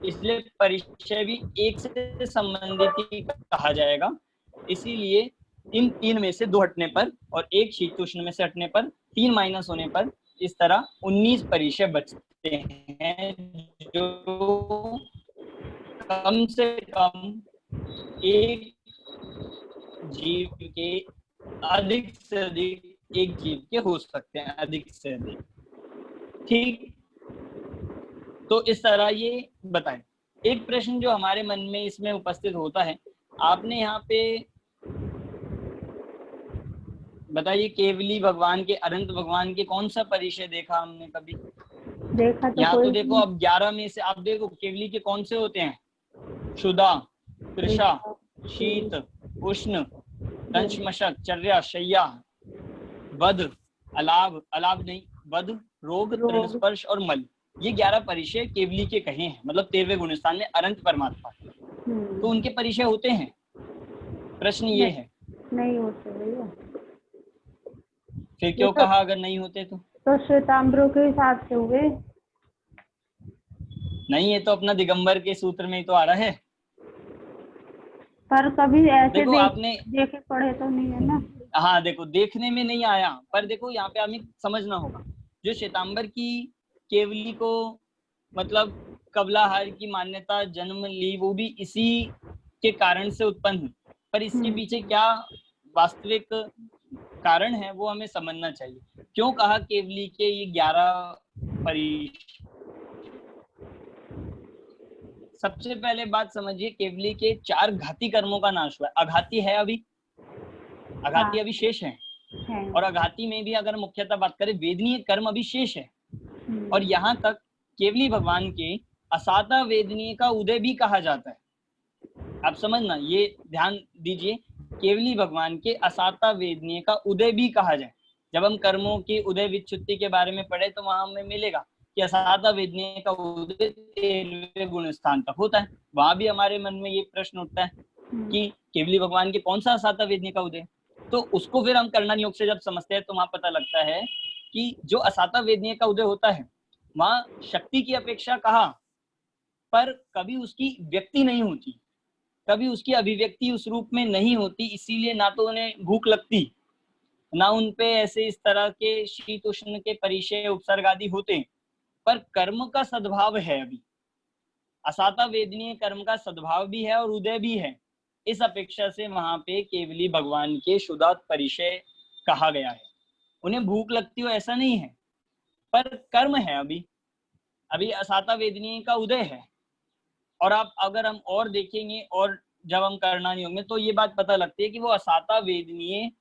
इसलिए परिचय भी एक से संबंधित ही कहा जाएगा। इसीलिए इन 3 में से 2 हटने पर और एक शीतोष्ण में से हटने पर 3 माइनस होने पर इस तरह 19 परिचय बचते हैं, जो कम से कम एक जीव के अधिक से अधिक एक जीव के हो सकते हैं, अधिक से अधिक, ठीक। तो इस तरह ये बताएं। एक प्रश्न जो हमारे मन में इसमें उपस्थित होता है, आपने यहाँ पे बताइए केवली भगवान के, अनंत भगवान के कौन सा परिचय देखा हमने कभी? देखा तो यहाँ कोई तो देखो अब 11 में से आप देखो केवली के कौन से होते हैं, क्षुधा, तृषा, शीत, उष्ण, दंश, मशक, चर्या, शय्या, वध, अलाभ, अलाभ नहीं, वध, रोग, तृण स्पर्श और मल, ये 11 परिचय केवली के कहे हैं, मतलब 13वें गुणस्थान में अनंत परमात्मा। तो उनके परिचय होते हैं। प्रश्न ये है नहीं होते भैया। फिर क्यों कहा अगर नहीं होते तो श्वेतांबरों के हिसाब से हुए। नहीं, ये तो अपना दिगंबर के सूत्र में ही तो आ रहा है। पर कभी ऐसे देखो आपने देखे पढ़े तो नहीं है ना। हाँ देखो देखने में नहीं आया, पर देखो यहाँ पे हमें समझना होगा, जो श्वेतांबर की केवली को मतलब कबलाहार की मान्यता जन्म ली, वो भी इसी के कारण से उत्पन्न हुई, पर इसके पीछे क्या वास्तविक कारण है वो हमें समझना चाहिए। क्यों कहा केवली के ये 11 परिचय? सबसे पहले बात समझिए, केवली के 4 घाती कर्मों का नाश हुआ है। अघाती है अभी, अघाती अभी शेष है, और अघाती में भी अगर मुख्यतः बात करें वेदनीय कर्म अभी शेष है। और यहाँ तक केवली भगवान के असाता वेदनीय का उदय भी कहा जाता है। आप समझना, ये ध्यान दीजिए, केवली भगवान के असाता वेदनीय का उदय भी कहा जाए। जब हम कर्मों की उदय विच्युत्ति के बारे में पढ़े तो वहां हमें मिलेगा कि असाता वेदनीय का उदय 13वें गुण स्थान तक होता है। वहां भी हमारे मन में ये प्रश्न उठता है कि केवली भगवान के कौन सा असाता वेदनीय का उदय, तो उसको फिर हम कर्णन योग से जब समझते हैं तो वहां पता लगता है कि जो असाता वेदनीय का उदय होता है वहां शक्ति की अपेक्षा कहा, पर कभी उसकी व्यक्ति नहीं होती, कभी उसकी अभिव्यक्ति उस रूप में नहीं होती, इसीलिए ना तो उन्हें भूख लगती, ना उनपे ऐसे इस तरह के शीत उष्ण के परिचय उपसर्ग आदि होते हैं, पर कर्म का सद्भाव है। अभी असाता वेदनीय कर्म का सद्भाव भी है और उदय भी है। इस अपेक्षा से वहां पे केवली भगवान के शुद्धात् परिचय कहा गया है। उन्हें भूख लगती हो ऐसा नहीं है, पर कर्म है। अभी असाता वेदनीय का उदय है। और आप अगर हम और देखेंगे और जब हम करना योग में, तो ये बात पता लगती है कि वो असाता वेदनीय,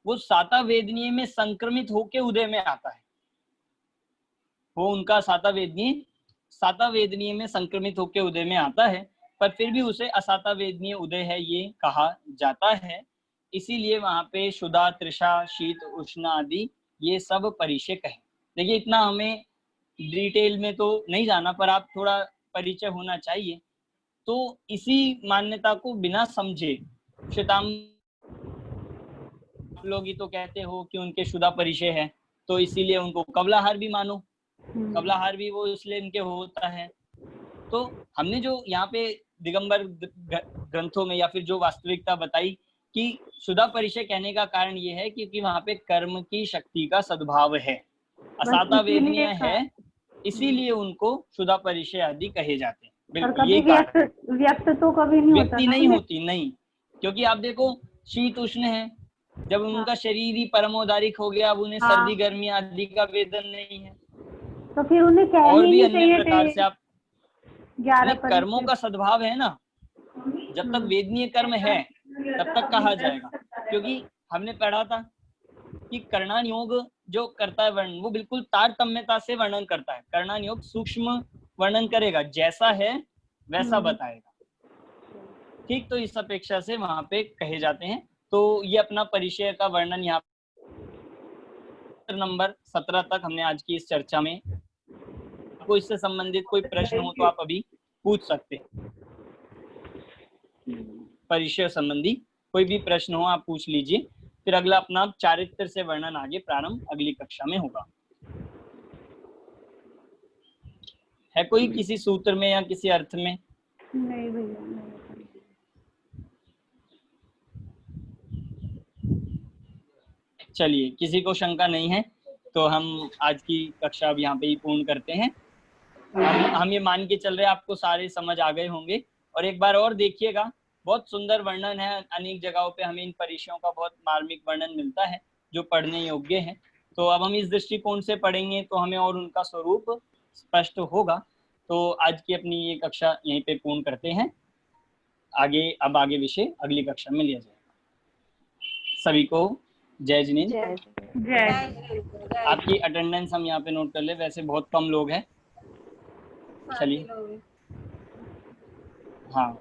वो साता वेदनीय में संक्रमित होके उदय में आता है। वो उनका साता वेदनीय में संक्रमित होके उदय में आता है, पर फिर भी उसे असाता वेदनीय उदय है ये कहा जाता है। इसीलिए वहां पे शुदा, तृषा, शीत, उष्ण आदि ये सब परिचय कहे। देखिए इतना हमें डिटेल में तो नहीं जाना, पर आप थोड़ा परिचय होना चाहिए। तो इसी मान्यता को बिना समझे श्वेतांग लोग ही तो कहते हो कि उनके शुदा परिचय है, तो इसीलिए उनको कबलाहार भी मानो। कबलाहार भी वो इसलिए इनके होता है। तो हमने जो यहाँ पे दिगंबर ग्रंथों में या फिर जो वास्तविकता बताई कि शुदा परिचय कहने का कारण ये है क्योंकि वहां पे कर्म की शक्ति का सद्भाव है, असाता वेदनीय है, इसीलिए उनको शुदा परिचय आदि कहे जाते हैं। बिल्कुल ये व्यक्त तो कभी नहीं होता, व्यक्ति नहीं होती, नहीं, क्योंकि आप देखो शीत उष्ण है, जब उनका शरीर ही परमोदारिक हो गया, अब उन्हें सर्दी गर्मी आदि का वेदन नहीं है, तो फिर उन्हें कहनी और भी नहीं अन्य चाहिए प्रकार थी से आप 11 कर्मों का सद्भाव है ना, जब तक वेदनीय कर्म है तब तक कहा जाएगा। क्योंकि हमने पढ़ा था कि कर्णान योग जो करता है वर्णन, वो बिल्कुल तारतम्यता से वर्णन करता है। कर्णान योग सूक्ष्म वर्णन करेगा, जैसा है वैसा बताएगा। ठीक, तो इस अपेक्षा से वहां पे कहे जाते हैं। तो ये अपना परिचय का वर्णन यहाँ नंबर 17 तक हमने आज की इस चर्चा में। आपको इससे संबंधित कोई प्रश्न हो तो आप अभी पूछ सकते हैं। परिचय संबंधी कोई भी प्रश्न हो आप पूछ लीजिए, फिर अगला अपना चारित्र से वर्णन आगे प्रारंभ अगली कक्षा में होगा। है कोई किसी सूत्र में या किसी अर्थ में? नहीं भैया, चलिए, किसी को शंका नहीं है तो हम आज की कक्षा अब यहाँ पे ही पूर्ण करते हैं। हम ये मान के चल रहे हैं आपको सारे समझ आ गए होंगे। और एक बार और देखिएगा, बहुत सुंदर वर्णन है। अनेक जगहों पे हमें इन परिचयों का बहुत मार्मिक वर्णन मिलता है जो पढ़ने योग्य है। तो अब हम इस दृष्टिकोण से पढ़ेंगे तो हमें और उनका स्वरूप स्पष्ट होगा। तो आज की अपनी ये कक्षा यहीं पे पूर्ण करते हैं। आगे विषय अगली कक्षा में लिया जाएगा। सभी को जय जिनेन्द्र। जय। आपकी अटेंडेंस हम यहाँ पे नोट कर ले, वैसे बहुत कम लोग हैं। चलिए, हाँ।